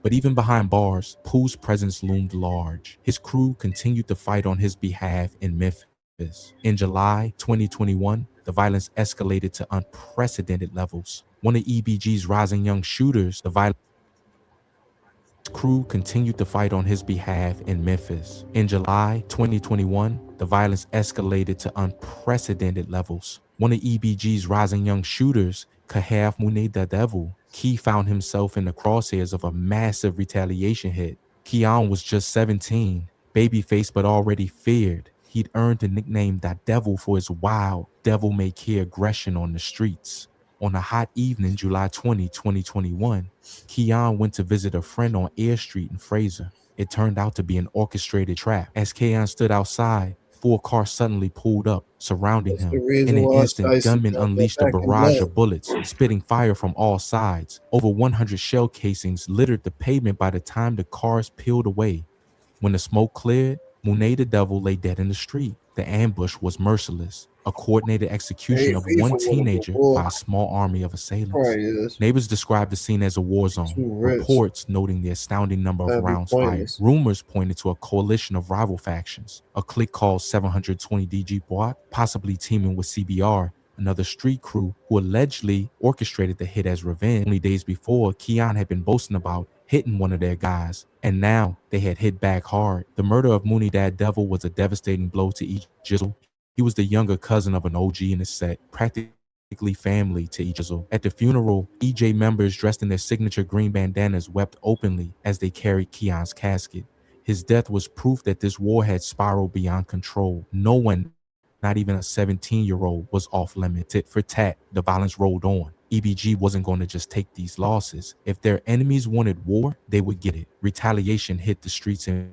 But even behind bars, Pooh's presence loomed large. His crew continued to fight on his behalf in Memphis. In July 2021, the violence escalated to unprecedented levels. One of EBG's rising young shooters, the violence crew continued to fight on his behalf in Memphis. In July 2021, the violence escalated to unprecedented levels. One of EBG's rising young shooters, Kahaf Muneda, Key found himself in the crosshairs of a massive retaliation hit. Keon was just 17, babyface but already feared. He'd earned the nickname Da Devil for his wild, devil-may-care aggression on the streets. On a hot evening, July 20, 2021, Keon went to visit a friend on Air Street in Fraser. It turned out to be an orchestrated trap. As Keon stood outside, 4 cars suddenly pulled up, surrounding him. In an instant, gunmen unleashed a barrage of bullets, spitting fire from all sides. Over 100 shell casings littered the pavement by the time the cars peeled away. When the smoke cleared, Monet the Devil lay dead in the street. The ambush was merciless, a coordinated execution of one teenager by a small army of assailants. Neighbors described the scene as a war zone, reports noting the astounding number of rounds fired. Rumors pointed to a coalition of rival factions, a clique called 720 DG Boat, possibly teaming with CBR, another street crew who allegedly orchestrated the hit as revenge. Only days before, Keon had been boasting about hitting one of their guys, and now they had hit back hard. The murder of Mooney Dad Devil was a devastating blow to E Jizzle. He was the younger cousin of an OG in his set, practically family to E Jizzle. At the funeral, EJ members dressed in their signature green bandanas wept openly as they carried Keon's casket. His death was proof that this war had spiraled beyond control. No one, not even a 17-year-old, was off limits. Tit for tat, the violence rolled on. EBG wasn't going to just take these losses. If their enemies wanted war, they would get it. Retaliation hit the streets in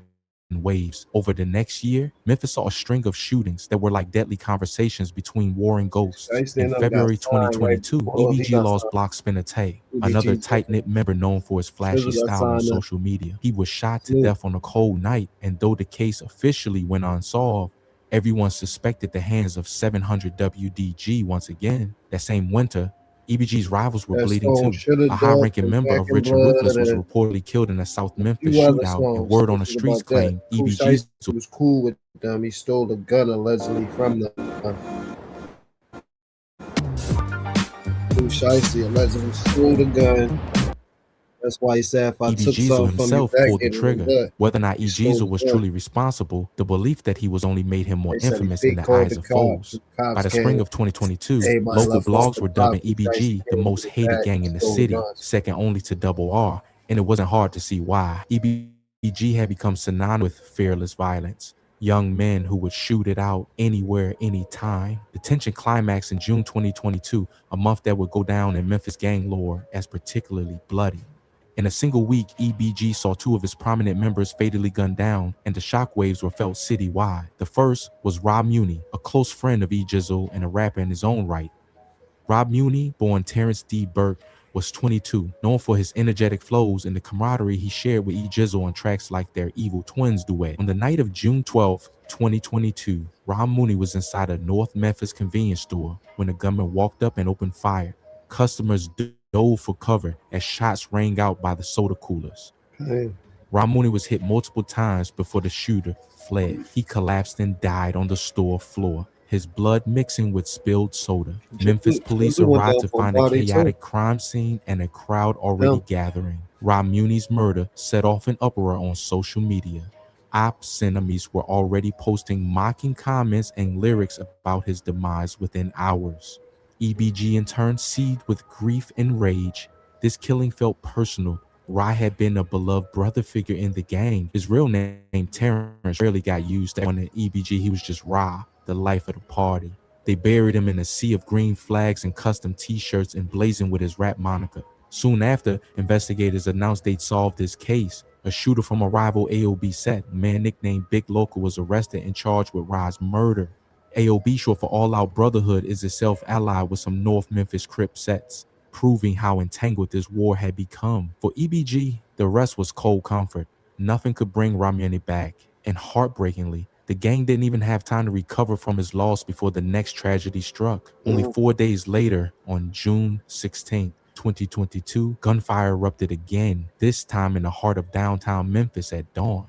waves. Over the next year, Memphis saw a string of shootings that were like deadly conversations between warring ghosts. In February 2022, EBG lost Block Spinner Tay, another tight-knit member known for his flashy style on social media. He was shot to death on a cold night, and though the case officially went unsolved, everyone suspected the hands of 700 WDG once again. That same winter, EBG's rivals were bleeding too. A high-ranking member of Richard Ruthless was reportedly killed in a South Memphis shootout, and word on the streets claimed EBG was cool with them. He stole a gun allegedly from them. Pooh Shiesty allegedly stole the gun. That's why he said if I took something himself from you, pulled the trigger. Whether or not Ejizel was truly responsible, the belief that he was only made him more infamous in the eyes of foes. By the spring of 2022, local blogs were dubbing EBG the most hated gang in the city, second only to Double R, and it wasn't hard to see why. EBG had become synonymous with fearless violence. Young men who would shoot it out anywhere, anytime. The tension climaxed in June 2022, a month that would go down in Memphis gang lore as particularly bloody. In a single week, EBG saw 2 of his prominent members fatally gunned down, and the shockwaves were felt citywide. The first was Rob Muni, a close friend of E Jizzle and a rapper in his own right. Rob Muni, born Terrence D. Burke, was 22, known for his energetic flows and the camaraderie he shared with E Jizzle on tracks like their Evil Twins duet. On the night of June 12, 2022, Rob Muni was inside a North Memphis convenience store when a gunman walked up and opened fire. Customers dove for cover as shots rang out by the soda coolers. Ramuni was hit multiple times before the shooter fled. He collapsed and died on the store floor, his blood mixing with spilled soda. Memphis police arrived to find a chaotic crime scene and a crowd already gathering. Ramuni's murder set off an uproar on social media. Ops enemies were already posting mocking comments and lyrics about his demise within hours. EBG in turn seethed with grief and rage. This killing felt personal. Ra had been a beloved brother figure in the gang. His real name, Terrence, rarely got used. On the EBG, he was just Ra, the life of the party. They buried him in a sea of green flags and custom t-shirts emblazoned with his rap moniker. Soon after, investigators announced they'd solved this case. A shooter from a rival AOB set, a man nicknamed Big Local, was arrested and charged with Ra's murder. AOB, short for All Out Brotherhood, is itself allied with some North Memphis Crip sets. proving how entangled this war had become. For EBG, the rest was cold comfort. Nothing could bring Ramyani back. And heartbreakingly, the gang didn't even have time to recover from his loss before the next tragedy struck. Only 4 days later, on June 16th, 2022, gunfire erupted again, this time in the heart of downtown Memphis at dawn.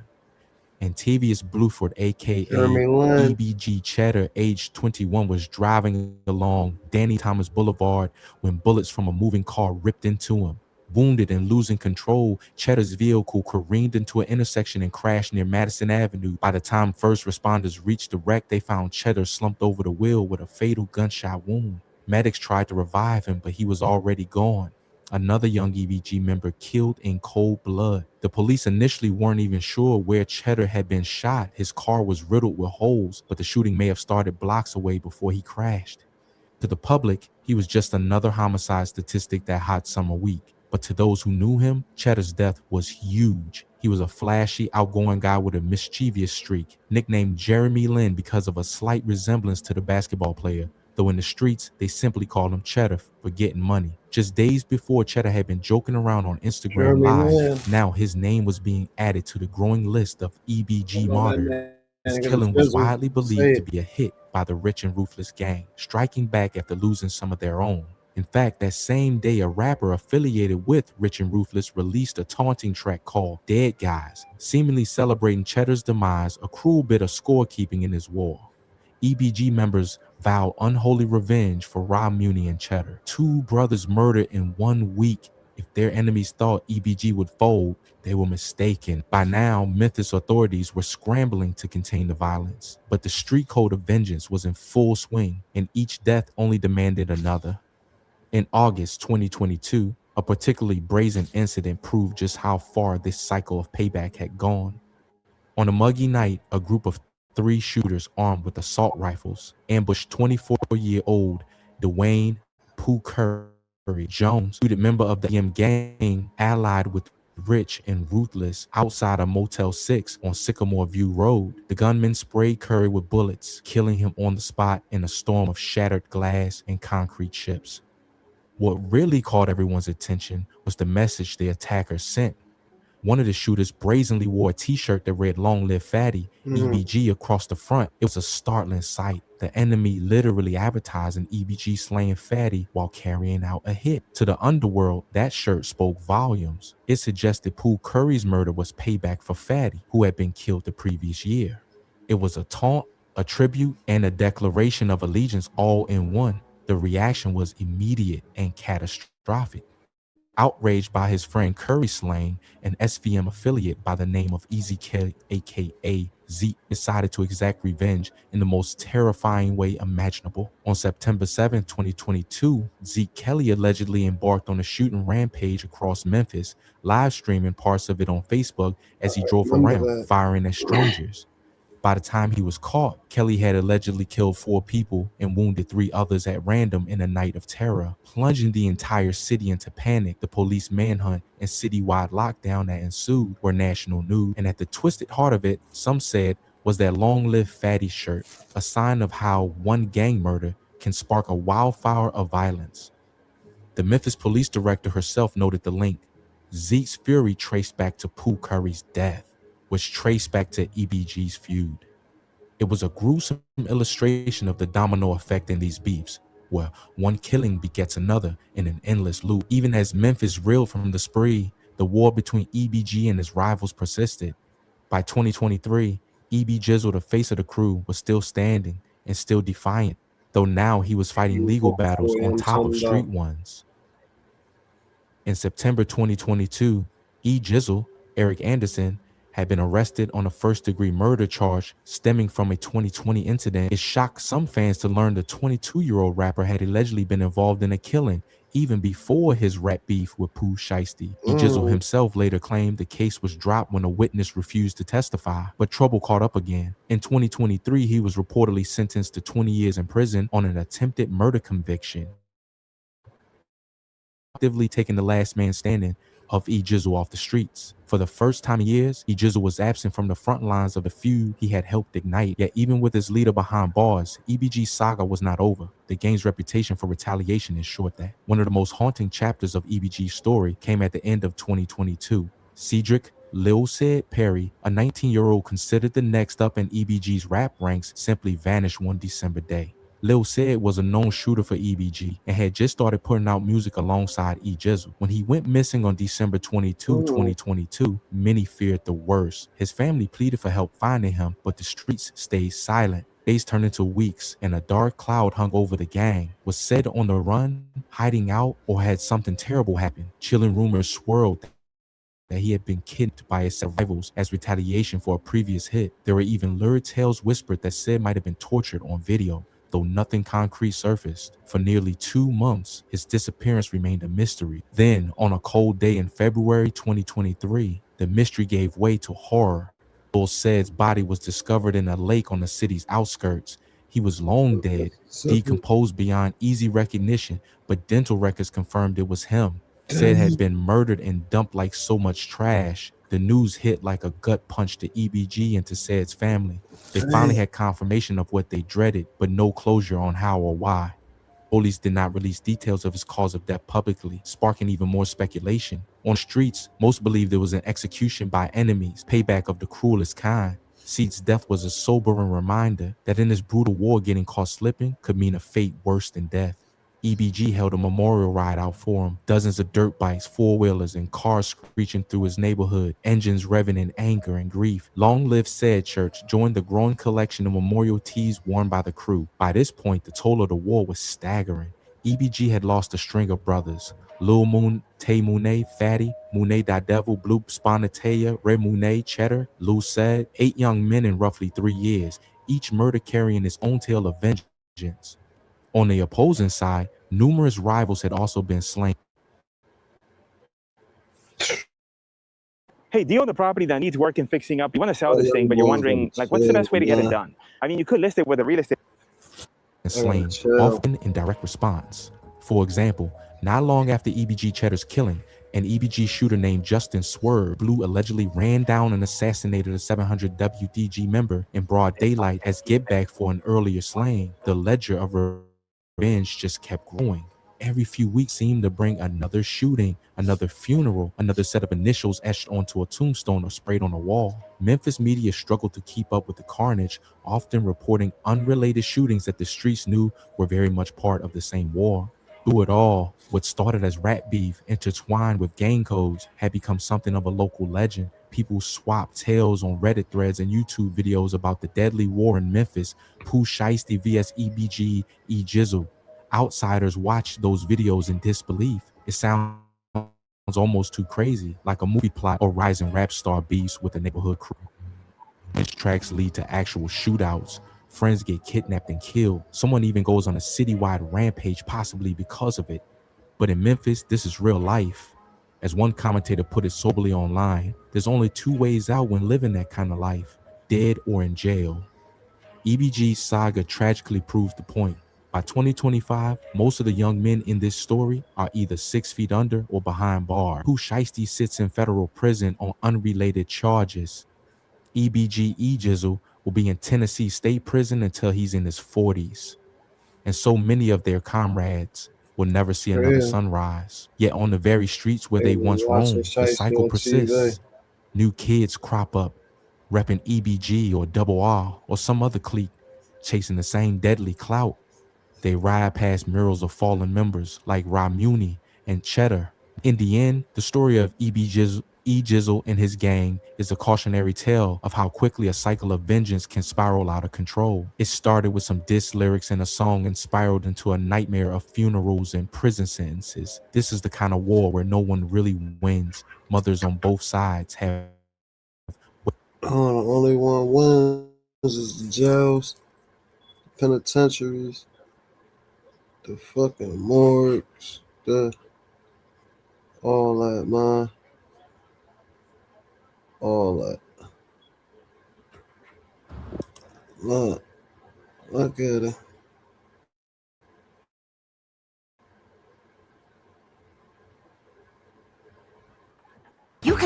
Antavius Bluford, aka EBG Cheddar, age 21, was driving along Danny Thomas Boulevard when bullets from a moving car ripped into him. Wounded and losing control, Cheddar's vehicle careened into an intersection and crashed near Madison Avenue. By the time first responders reached the wreck, they found Cheddar slumped over the wheel with a fatal gunshot wound. Medics tried to revive him, but he was already gone. Another young EBG member killed in cold blood. The police initially weren't even sure where Cheddar had been shot. His car was riddled with holes, but the shooting may have started blocks away before he crashed. To the public, he was just another homicide statistic that hot summer week. But to those who knew him, Cheddar's death was huge. He was a flashy, outgoing guy with a mischievous streak, nicknamed Jeremy Lin because of a slight resemblance to the basketball player, though in the streets, they simply called him Cheddar for getting money. Just days before, Cheddar had been joking around on Instagram Live. Now his name was being added to the growing list of EBG martyrs. His killing was widely believed to be a hit by the rich and ruthless gang, striking back after losing some of their own. In fact, that same day, a rapper affiliated with Rich and Ruthless released a taunting track called Dead Guys, seemingly celebrating Cheddar's demise, a cruel bit of scorekeeping in his war. EBG members vowed unholy revenge for Ramyani and Cheddar. Two brothers murdered in 1 week. If their enemies thought EBG would fold, they were mistaken. By now, Memphis authorities were scrambling to contain the violence, but the street code of vengeance was in full swing, and each death only demanded another. In August 2022, a particularly brazen incident proved just how far this cycle of payback had gone. On a muggy night, a group of 3 shooters armed with assault rifles ambushed 24-year-old Dwayne Pooh Jones, a member of the EM gang allied with Rich and Ruthless outside a Motel 6 on Sycamore View Road. The gunmen sprayed Curry with bullets, killing him on the spot in a storm of shattered glass and concrete chips. What really caught everyone's attention was the message the attackers sent. One of the shooters brazenly wore a t-shirt that read "Long Live Fatty," EBG across the front. It was a startling sight. The enemy literally advertising EBG slaying Fatty while carrying out a hit. To the underworld, that shirt spoke volumes. It suggested Pooh Curry's murder was payback for Fatty, who had been killed the previous year. It was a taunt, a tribute, and a declaration of allegiance all in one. The reaction was immediate and catastrophic. Outraged by his friend Curry slaying, an SVM affiliate by the name of Easy K, aka Zeke, decided to exact revenge in the most terrifying way imaginable. On September 7, 2022, Zeke Kelly allegedly embarked on a shooting rampage across Memphis, live streaming parts of it on Facebook as he drove around, firing at strangers. By the time he was caught, Kelly had allegedly killed 4 people and wounded 3 others at random in a night of terror, plunging the entire city into panic. The police manhunt and citywide lockdown that ensued were national news, and at the twisted heart of it, some said, was that "Long Live Fatty" shirt, a sign of how one gang murder can spark a wildfire of violence. The Memphis police director herself noted the link. Zeke's fury traced back to Pooh Curry's death, which traced back to EBG's feud. It was a gruesome illustration of the domino effect in these beefs, where one killing begets another in an endless loop. Even as Memphis reeled from the spree, the war between EBG and his rivals persisted. By 2023, EB Jizzle, the face of the crew, was still standing and still defiant, though now he was fighting legal battles on top of street ones. In September 2022, E. Jizzle, Eric Anderson, had been arrested on a first-degree murder charge stemming from a 2020 incident. It shocked some fans to learn the 22-year-old rapper had allegedly been involved in a killing even before his rap beef with Pooh Shiesty. Jizzle himself later claimed the case was dropped when a witness refused to testify, but trouble caught up again. In 2023, he was reportedly sentenced to 20 years in prison on an attempted murder conviction. Actively taking the last man standing of E Jizzle off the streets. For the first time in years, E Jizzle was absent from the front lines of the feud he had helped ignite. Yet even with his leader behind bars, EBG's saga was not over. The gang's reputation for retaliation ensured that. One of the most haunting chapters of EBG's story came at the end of 2022. Cedric Lil Sid Perry, a 19-year-old considered the next up in EBG's rap ranks, simply vanished one December day. Lil Sid was a known shooter for EBG and had just started putting out music alongside E Jizzle. When he went missing on December 22, 2022, many feared the worst. His family pleaded for help finding him, but the streets stayed silent. Days turned into weeks, and a dark cloud hung over the gang. Was Sid on the run, hiding out, or had something terrible happen? Chilling rumors swirled that he had been kidnapped by his rivals as retaliation for a previous hit. There were even lurid tales whispered that Sid might have been tortured on video, though nothing concrete surfaced. For nearly 2 months, his disappearance remained a mystery. Then, on a cold day in February 2023, the mystery gave way to horror. Lil Sid's body was discovered in a lake on the city's outskirts. He was long dead, decomposed beyond easy recognition, but dental records confirmed it was him. Sid had been murdered and dumped like so much trash. The news hit like a gut punch to EBG and to Sid's family. They finally had confirmation of what they dreaded, but no closure on how or why. Police did not release details of his cause of death publicly, sparking even more speculation. On streets, most believed it was an execution by enemies, payback of the cruelest kind. Sid's death was a sobering reminder that in this brutal war, getting caught slipping could mean a fate worse than death. EBG held a memorial ride out for him. Dozens of dirt bikes, four-wheelers, and cars screeching through his neighborhood, engines revving in anger and grief. Long Live Said Church joined the growing collection of memorial tees worn by the crew. By this point, the toll of the war was staggering. EBG had lost a string of brothers: Lil Moon, Tay Moonay, Fatty, Moonay Da Devil, Blue Sponatea, Red Moonay, Cheddar, Lou Said, 8 young men in roughly 3 years, each murder carrying its own tale of vengeance. On the opposing side, numerous rivals had also been slain. Hey, do you own the property that needs work and fixing up? You want to sell this thing, but you're wondering, like, what's the best way to get it done? I mean, you could list it with a real estate. Slain, often in direct response. For example, not long after EBG Cheddar's killing, an EBG shooter named Justin Swerve Blue allegedly ran down and assassinated a 700 WDG member in broad daylight as get back for an earlier slaying. The ledger of revenge just kept growing. Every few weeks seemed to bring another shooting, another funeral, another set of initials etched onto a tombstone or sprayed on a wall. Memphis media struggled to keep up with the carnage, often reporting unrelated shootings that the streets knew were very much part of the same war. Through it all, what started as rap beef intertwined with gang codes had become something of a local legend. People swapped tales on Reddit threads and YouTube videos about the deadly war in Memphis, Pooh Shiesty vs EBG E Jizzle. Outsiders watched those videos in disbelief. It sounds almost too crazy, like a movie plot or rising rap star beefs with a neighborhood crew. These tracks lead to actual shootouts. Friends get kidnapped and killed. Someone even goes on a citywide rampage, possibly because of it. But in Memphis, this is real life. As one commentator put it soberly online, there's only 2 ways out when living that kind of life: dead or in jail. EBG's saga tragically proves the point. By 2025, most of the young men in this story are either 6 feet under or behind bars. Pooh Shiesty sits in federal prison on unrelated charges. EBG E Jizzle will be in Tennessee State Prison until he's in his 40s. And so many of their comrades will never see another sunrise. Yet on the very streets where they once roamed, the cycle persists. New kids crop up, repping EBG or Double R or some other clique, chasing the same deadly clout. They ride past murals of fallen members like Ramuni and Cheddar. In the end, the story of E Jizzle and his gang is a cautionary tale of how quickly a cycle of vengeance can spiral out of control. It started with some diss lyrics in a song and spiraled into a nightmare of funerals and prison sentences. This is the kind of war where no one really wins. Mothers on both sides have... The only one wins is the jails, penitentiaries, the fucking morgues, all that, man. All that. Look at it.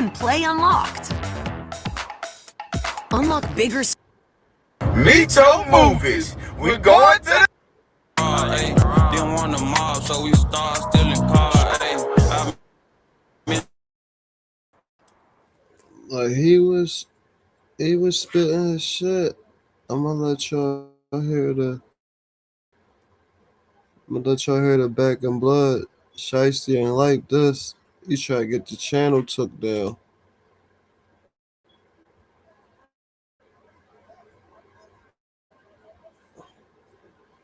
and play unlocked. Unlock bigger. Meet your movies. We're going to the. Didn't want the mob, so we start stealing cars. Like he was spitting his shit. I'm gonna let y'all hear the back in blood. Shiesty ain't like this. He tried to get the channel took down.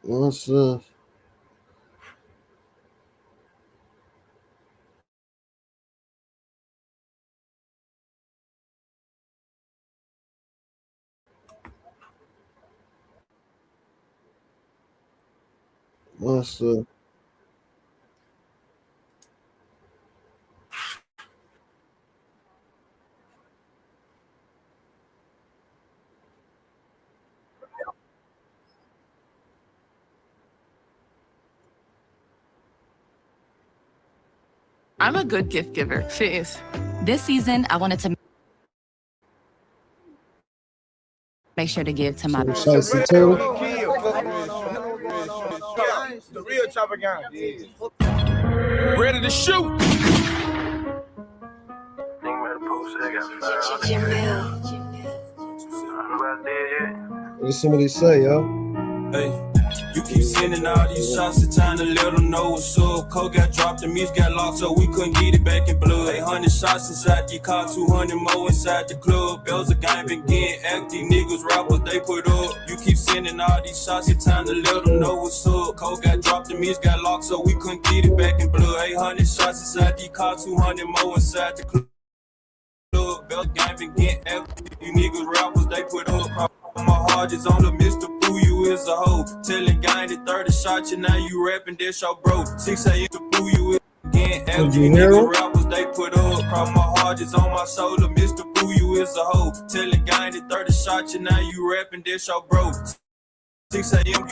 What's this? What's the? I'm a good gift giver. She is. This season, I wanted to make sure to give to my The real chopper guy. Ready to shoot. What did somebody say, yo? Hey, you keep sending all these shots, it's time to let them know what's up. Coke got dropped, the music got locked, so we couldn't get it back in blood. 800 shots inside the car, 200 more inside the club. Bells of game been getting active, niggas rappers they put up. You keep sending all these shots, it's time to let them know what's up. Coke got dropped, the music got locked, so we couldn't get it back in blood. 800 shots inside the car, 200 more inside the club. Bells of game been getting active, you niggas rappers they put up. My heart is on the Mr. Pooh, you is a hoe. Telling guy that 30 shots, you now you rapping, that's your bro. 6 a.m. to Pooh, you is again. After you niggas rappers, they put up. Cross my heart is on my shoulder, Mr. Pooh, you is a hoe. Telling guy that 30 shots, you now you rapping, that's your bro. 6 a.m.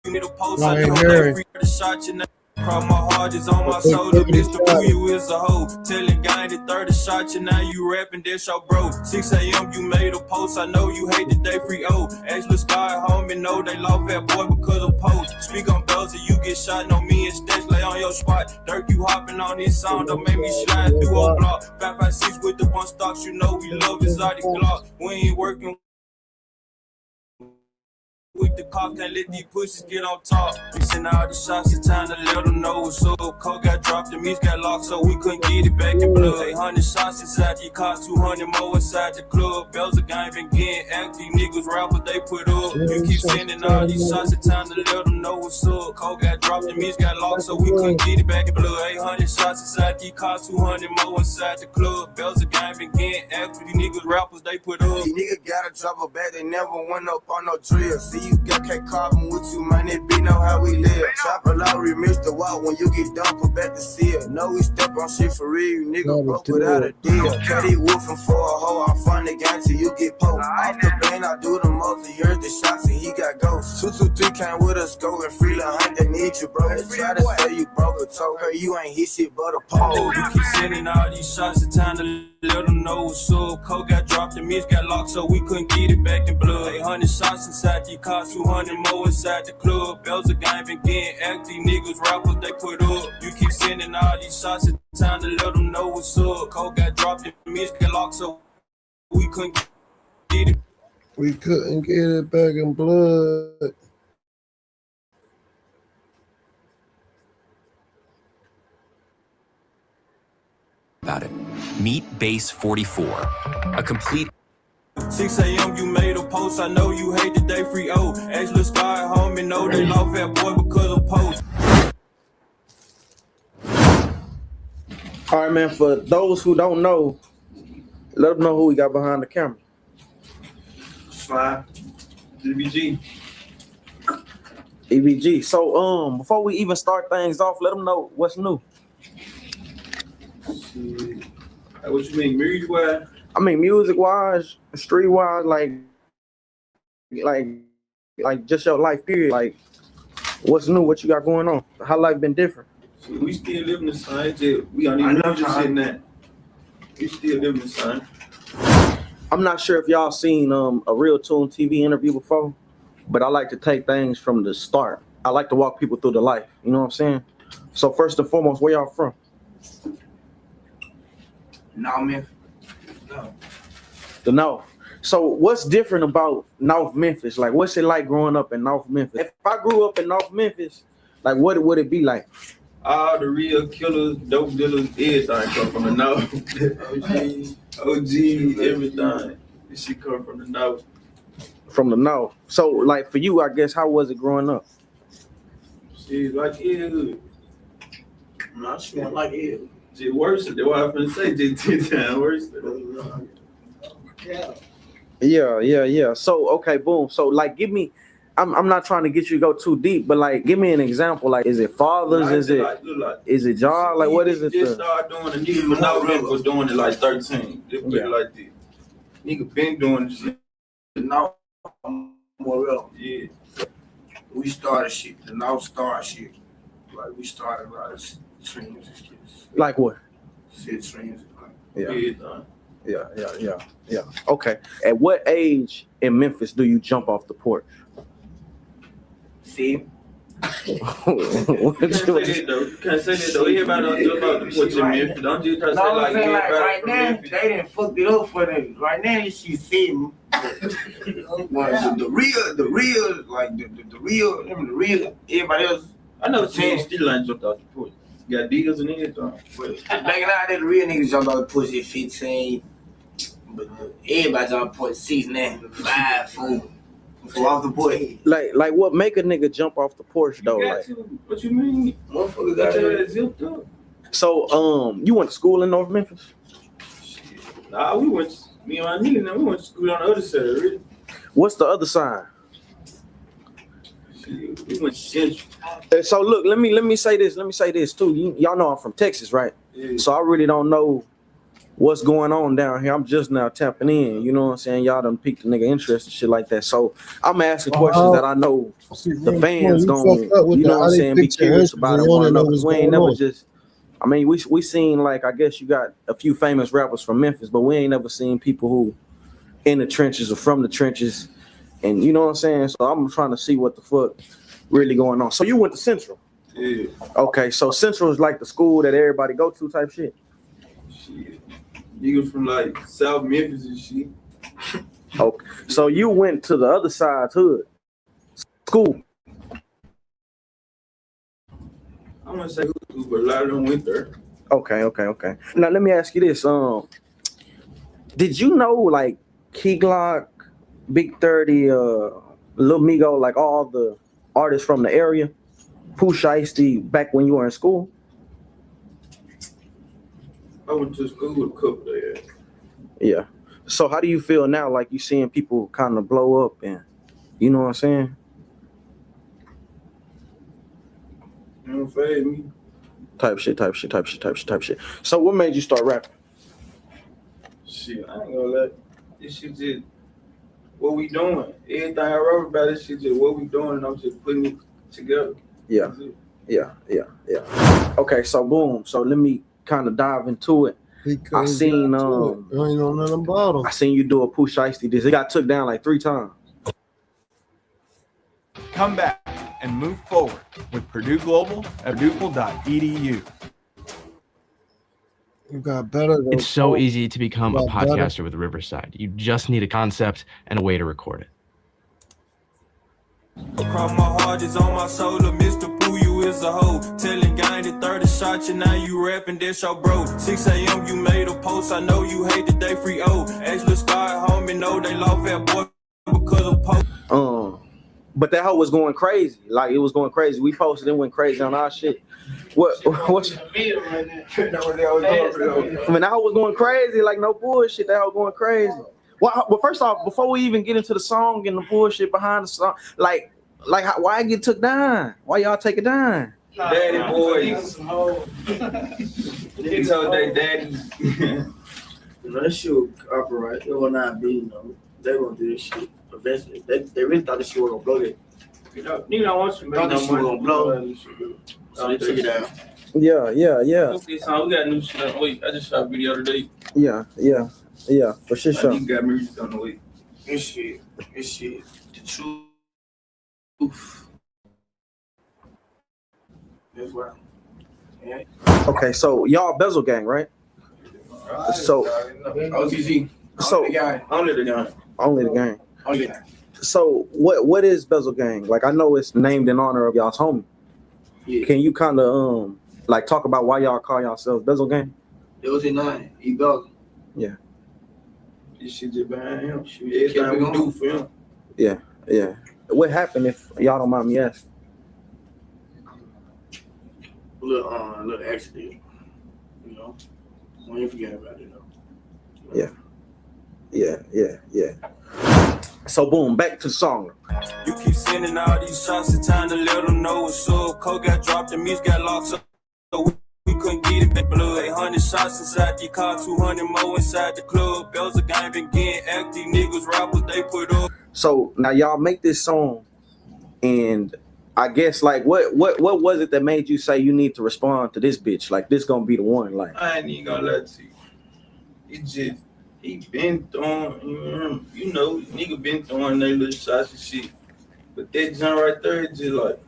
you need a post, I know that free 30 shots, you now. Cross my heart is on my shoulder, Mr. Pooh, you is a hoe. Telling guy that 30 shots, you now you rapping, that's your bro. 6 a.m. you made a post, I know you hate the day free O. Actually, Sky home and know they love that boy because of post. Speak on bells and you get shot, no me and Stats lay on your spot. Dirk, you hopping on this sound, don't make me slide through a block. 556 with the one stocks, you know we love exotic Glock. We ain't working with the cop, can't let these pussies get on top. We send all the shots, it's time to let them know what's up. Coke got dropped, the music got locked, so we couldn't get it back in blood. 800 shots inside the car, 200 more inside the club. Bells of game been getting active, niggas rappers they put up. You keep sending all these shots, it's time to let them know what's up. Coke got dropped, the music got locked, so we couldn't get it back in blood. 800 shots inside the car, 200 more inside the club. Bells of game been getting active, these niggas rappers they put up. These niggas gotta drop a bag, they never went up on no drill. See you got K carbon with you, man, it be know how we live. Chopper lottery, missed the walk when you get done, put back the seal. Know we step on shit for real, you niggas broke without a deal. Caddy woofin' for a hoe, I'm fun the game till you get poked. Off the bane, I do the most, he heard the shots and he got ghosts. 223 came with us, go and free la hunt, they need you, bro. They try to say you broke, but told her you ain't hit shit but a pole. You keep sending all these shots, it's time to let them know what's up. Coke got dropped, the music got locked, so we couldn't get it back in blood. 800 shots inside the car, 200 more inside the club. Bells of game been getting active, niggas rappers they put up. You keep sending all these shots, it's time to let them know what's up. Coke got dropped, the music got locked, so we couldn't get it. We couldn't get it back in blood. About it. Meet Base 44, a complete 6 a.m. you made a post, I know you hate the day free O. Actually, Sky home and know they love that boy because of post. All right, man, for those who don't know, let them know who we got behind the camera. Slide. EBG. EBG. So, before we even start things off, let them know what's new. What you mean, music-wise? I mean, music-wise, street-wise, like just your life period. Like, what's new? What you got going on? How life been different? We still living the same. We don't even know just sitting there. You still living, son. I'm not sure if y'all seen a Real Tune TV interview before, but I like to take things from the start. I like to walk people through the life. You know what I'm saying? So first and foremost, where y'all from? North Memphis. The North. So what's different about North Memphis? Like, what's it like growing up in North Memphis? If I grew up in North Memphis, like, what would it be like? All the real killers, dope dealers, everything come from the North. OG, everything. This shit come from the North. From the North. So, like, for you, I guess, how was it growing up? Shit, like it. No, she went like it. Shit worse. That's what I'm finna say. Just 10 times worse. Yeah. So, okay, boom. So, like, give me, I'm not trying to get you to go too deep, but, like, give me an example. Like, is it fathers? Is it y'all? Like, what is it? Just started doing it. Nigga from North Memphis was doing it like 13. Just put it like this. Nigga been doing this shit. Now, more real. Yeah. We started shit. The North Star shit. Like, we started a lot of streams and shit. Like what? Shit streams. Yeah. Okay. At what age in Memphis do you jump off the porch? See? Can't say that though. Everybody don't jump out the porch in Memphis. Don't just try to say like everybody right from now, Memphis. they didn't fuck it up for them. Right now, she see me. the real, everybody else. I know Tim still ain't jumped out the porch. You got deals and everything. But back in the day, the real niggas jumped out the porch at 15. But everybody jumped out the porch 6 now, 5, 4. So off the porch. Like what make a nigga jump off the porch though? Like, what you mean? Motherfucker got your ass zipped up. So you went to school in North Memphis? Nah, me and my nigga, we went to school on the other side, really. What's the other side? We went central. So look, let me say this too. Y'all know I'm from Texas, right? Yeah. So I really don't know what's going on down here. I'm just now tapping in. You know what I'm saying? Y'all done piqued the nigga interest and shit like that. So I'm asking questions that I know the fans gonna, you know what I'm saying, be curious about and want to know. Because we ain't never just, I mean, we seen, like, I guess you got a few famous rappers from Memphis, but we ain't never seen people who in the trenches or from the trenches. And you know what I'm saying? So I'm trying to see what the fuck really going on. So you went to Central? Yeah. Okay, so Central is like the school that everybody go to type shit? Shit. Niggas from like South Memphis and shit. Okay, so you went to the other side's hood school? I want to say who, but a lot of them went there. Okay. Now let me ask you this: did you know like Key Glock, Big 30, Lil Migo, like all the artists from the area, Pooh Shiesty, back when you were in school? I went to school with a couple of them. Yeah. So how do you feel now? Like you seeing people kind of blow up and, you know what I'm saying? You don't fade me. Type shit. So what made you start rapping? Shit, I ain't gonna let this shit just what we doing. Everything I wrote about this shit just what we doing, and I'm just putting it together. Yeah. Okay, so boom. So let me kind of dive into it. I seen I seen you do a Pooh Shiesty diss. It got took down like 3 times. Come back and move forward with Purdue Global at purdueglobal.edu. You got better. It's so easy to become a podcaster with Riverside. You just need a concept and a way to record it. Across my heart is on my shoulder, Mr. Pooh, you is a hoe. Telling gang the 30 shots, and now you rapping, that's your bro. 6 a.m. you made a post, I know you hate the day free O. Actually, Scott, homie, know they lost that boy because of post. But that hoe was going crazy. Like, it was going crazy. We posted it, went crazy on our shit. What's I mean, that hoe was going crazy, like no bullshit. That hoe going crazy. Well, first off, before we even get into the song and the bullshit behind the song, like why it get took down? Why y'all take it down? Daddy boys. They told their daddy. That shit will operate. It will not be, they won't do this shit. Eventually, they really thought this shit was gonna blow it. Nigga don't want you to make no money. Thought this shit was gonna blow. So they took it down. Yeah. Okay, so we got new shit. Wait, I just shot a video today. Yeah, for sure. Like, you got music on the way. This shit, the truth. That's why. Yeah. Okay, so y'all Bezel Gang, right? So OTG. So Only the gang. Only the gang. Only the gang. So what is Bezel Gang? Like, I know it's named in honor of y'all's homie. Yeah. Can you kind of like talk about why y'all call yourselves Bezel Gang? It was in 9. He Bezel. Yeah. This shit just behind him. Everything we do for him. Yeah. What happened, if y'all don't mind me asking? Little accident. You know, don't even forget about it though. Yeah. So boom, back to the song. You keep sending all these shots, it's time to let them know what's up. Coke got dropped, the music got locked, so we couldn't get it back. Blood, 800 shots inside the car, 200 more inside the club. Bells of gang been getting active, niggas, rappers, they put up. So now y'all make this song, and I guess like what was it that made you say you need to respond to this bitch? Like, this gonna be the one? Like, I ain't even gonna lie to you. It just, he been throwing, you know, nigga been throwing their little shots and shit. But that jump right there, it's just like,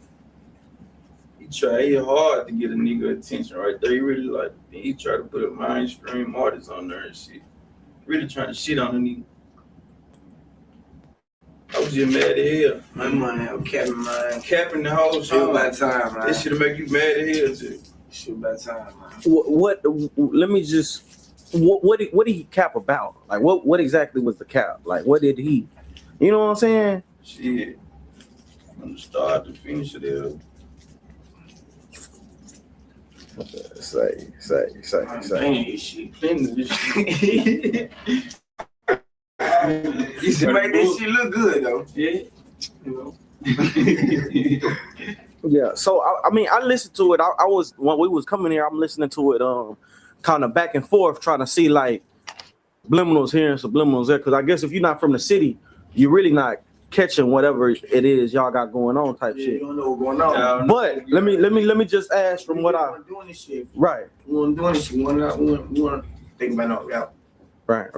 he tried hard to get a nigga attention right there. He really like, he tried to put a mainstream artist on there and shit. Really trying to shit on the nigga. I was just mad as hell. My man, capping the whole shit song. about time, man. This shit'll make you mad as hell too. Shit about time, man. what? Let me just. What did he cap about? Like, what exactly was the cap? Like, what did he? You know what I'm saying? Shit. From the start to finish it there. Say. Dang, shit. This shit. You should make this shit look good though. Yeah. You know. Yeah. So I mean, I listened to it. I was, when we was coming here, I'm listening to it kind of back and forth, trying to see like subliminals here and subliminals there. Because I guess if you're not from the city, you're really not catching whatever it is y'all got going on type shit. You don't know what's going on. But let me just ask from what I doing this shit. right. We weren't doing this shit. We weren't thinking about no rap. Right.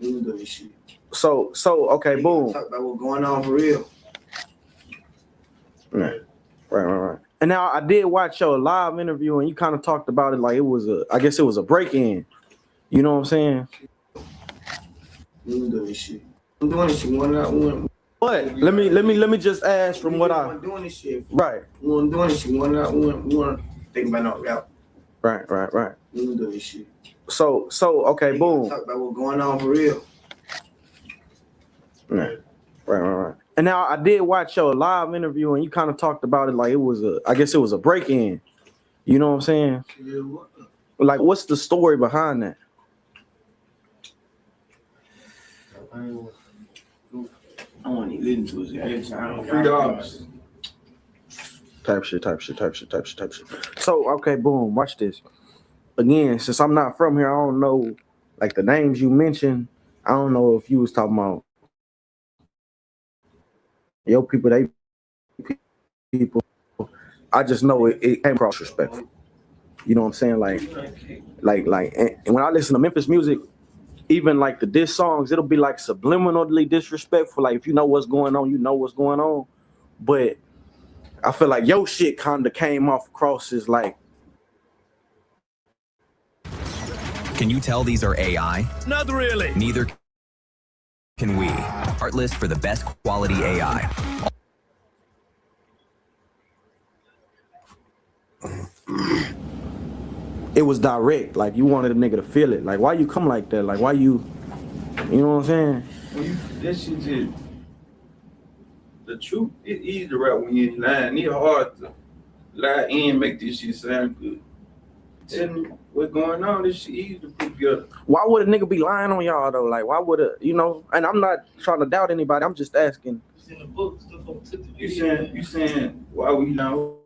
We weren't doing this shit. So okay, boom. Talk about what's going on for real. Right. And now I did watch your live interview, and you kind of talked about it like it was I guess it was a break-in. You know what I'm saying? We weren't doing this shit. I'm doing this shit. We But let me just ask from what I doing this shit. Right. We weren't doing this shit. We weren't thinking about no rap. Right. We weren't doing this shit. So okay, boom. Talk about what's going on for real. Right. And now I did watch your live interview, and you kind of talked about it like it was I guess it was a break-in. You know what I'm saying? Yeah, what? Like, what's the story behind that? I don't want to listen to it every time. $3. Type shit. So okay, boom. Watch this. Again, since I'm not from here, I don't know like the names you mentioned. I don't know if you was talking about yo people, they people. I just know it came across respectful. You know what I'm saying? Like, and when I listen to Memphis music, even like the diss songs, it'll be like subliminally disrespectful. Like, if you know what's going on, you know what's going on. But I feel like your shit kind of came off across as like. Can you tell these are AI? Not really. Neither can we. Artlist for the best quality AI. It was direct. Like, you wanted a nigga to feel it. Like, why you come like that? Like, why you know what I'm saying? That shit just, the truth, it's easy to rap when you ain't lying. It's hard to lie and make this shit sound good. Tell me what's going on, this shit easy to put together. Why would a nigga be lying on y'all though? Like, why would and I'm not trying to doubt anybody, I'm just asking. It's in the book, you saying why we know?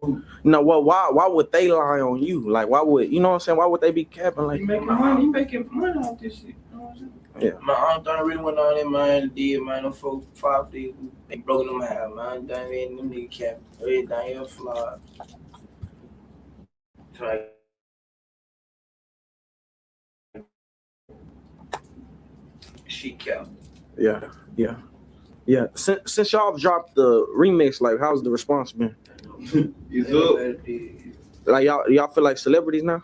No, well, why would they lie on you? Like, why would, you know what I'm saying? Why would they be capping like? You making money off this shit. You know what I'm saying? Yeah. My aunt done really went on in man, did man, them 4, 5 days, they broke them out, man. Done in them nigga cap, everything else flawed. Try. shit count. Yeah. Since y'all dropped the remix, like, how's the response been? It's up. Like, y'all feel like celebrities now?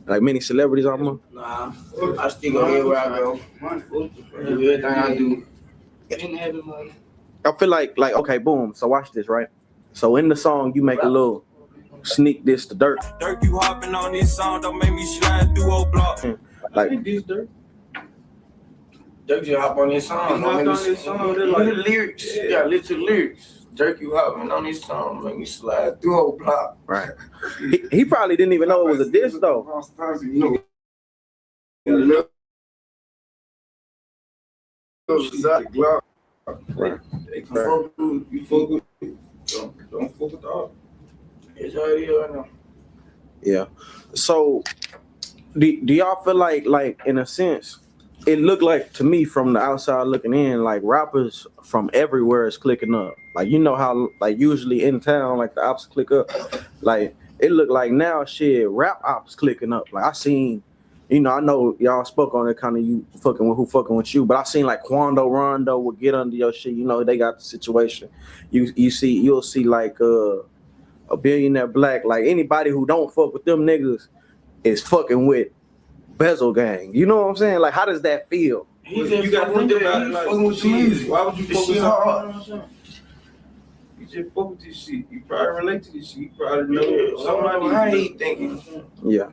Like many celebrities almost? Nah, I still go everywhere I go. Do everything I do. I feel like okay, boom. So watch this, right? So in the song, you make a little sneak this to Dirt. Dirt, you hopping on this song, don't make me slide through old block. Like This Dirt. Dirk just hop on this song. He hopped on this song, they're like- the lyrics. Yeah. You got listen to lyrics. Dirk, you hopping on this song, make me slide through whole block. Right. He probably didn't even know it was a diss though. Right. They can fuck with you, fuck with don't fuck with the all. It's already right now. Yeah. So do y'all feel like in a sense, it looked like to me from the outside looking in, like rappers from everywhere is clicking up. Like, you know how like usually in town, like the ops click up. Like it looked like now shit, rap ops clicking up. Like I seen, you know, I know y'all spoke on it, kind of you fucking with who fucking with you, but I seen like Quando Rondo will get under your shit. You know, they got the situation. You'll see like a Billionaire Black, like anybody who don't fuck with them niggas is fucking with Bezel Gang. You know what I'm saying? Like, how does that feel? You gotta think about it, like, shit. Why would you fuck with something? You just fuck with this shit. You probably relate to this shit. You probably know somebody. How he thinking? Yeah.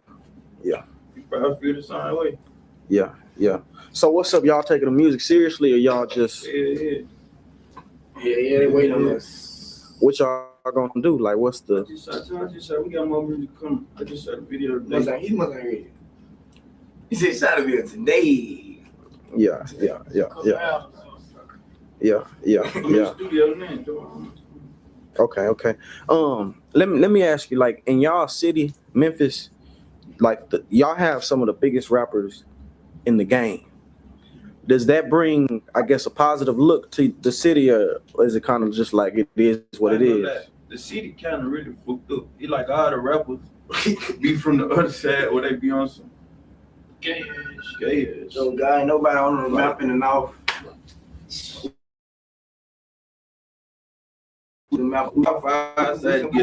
You probably feel the same way. Yeah. So what's up? Y'all taking the music seriously or y'all just Yeah, they waiting on us. what y'all gonna do? Like what's the I just said we got more music coming. I just shot a video today. He wasn't ready. He said shot a video today. Yeah. I'm in the studio now. Okay. Let me ask you, like in y'all city, Memphis, like y'all have some of the biggest rappers in the game. Does that bring, I guess, a positive look to the city, or is it kind of just like it is what it is? The city kind of really fucked up. It like all the rappers be from the other side, or they be on some gay ass. So guy, nobody on the map in the north. The map. Get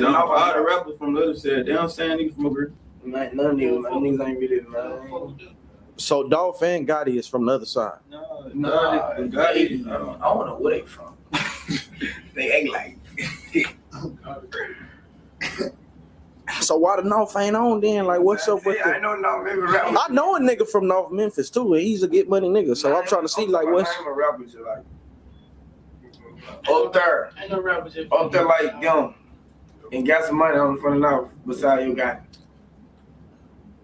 on all the rappers from the other side. They don't say niggas from over here. None of niggas ain't really man. So Dolph and Gotti is from the other side. No, I don't know where they from. They act like. So why the North ain't on then? Like, what's up with I know North Memphis. I know a nigga from North Memphis too, and he's a get money nigga. So I'm trying to see like what's. I'm a rapper just like. Up there. I know rappers just. Up there like young, and got some money on the front of the North beside you got.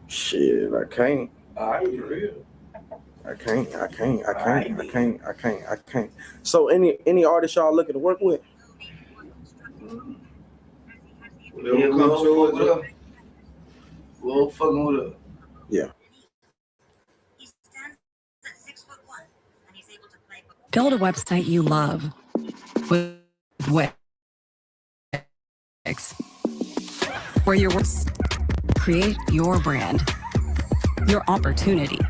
Shit, I can't. Alright, real. I can't. So any artists y'all looking to work with? We'll fucking with her. Yeah. Build a website you love with Wix. Where your works create your brand, your opportunity.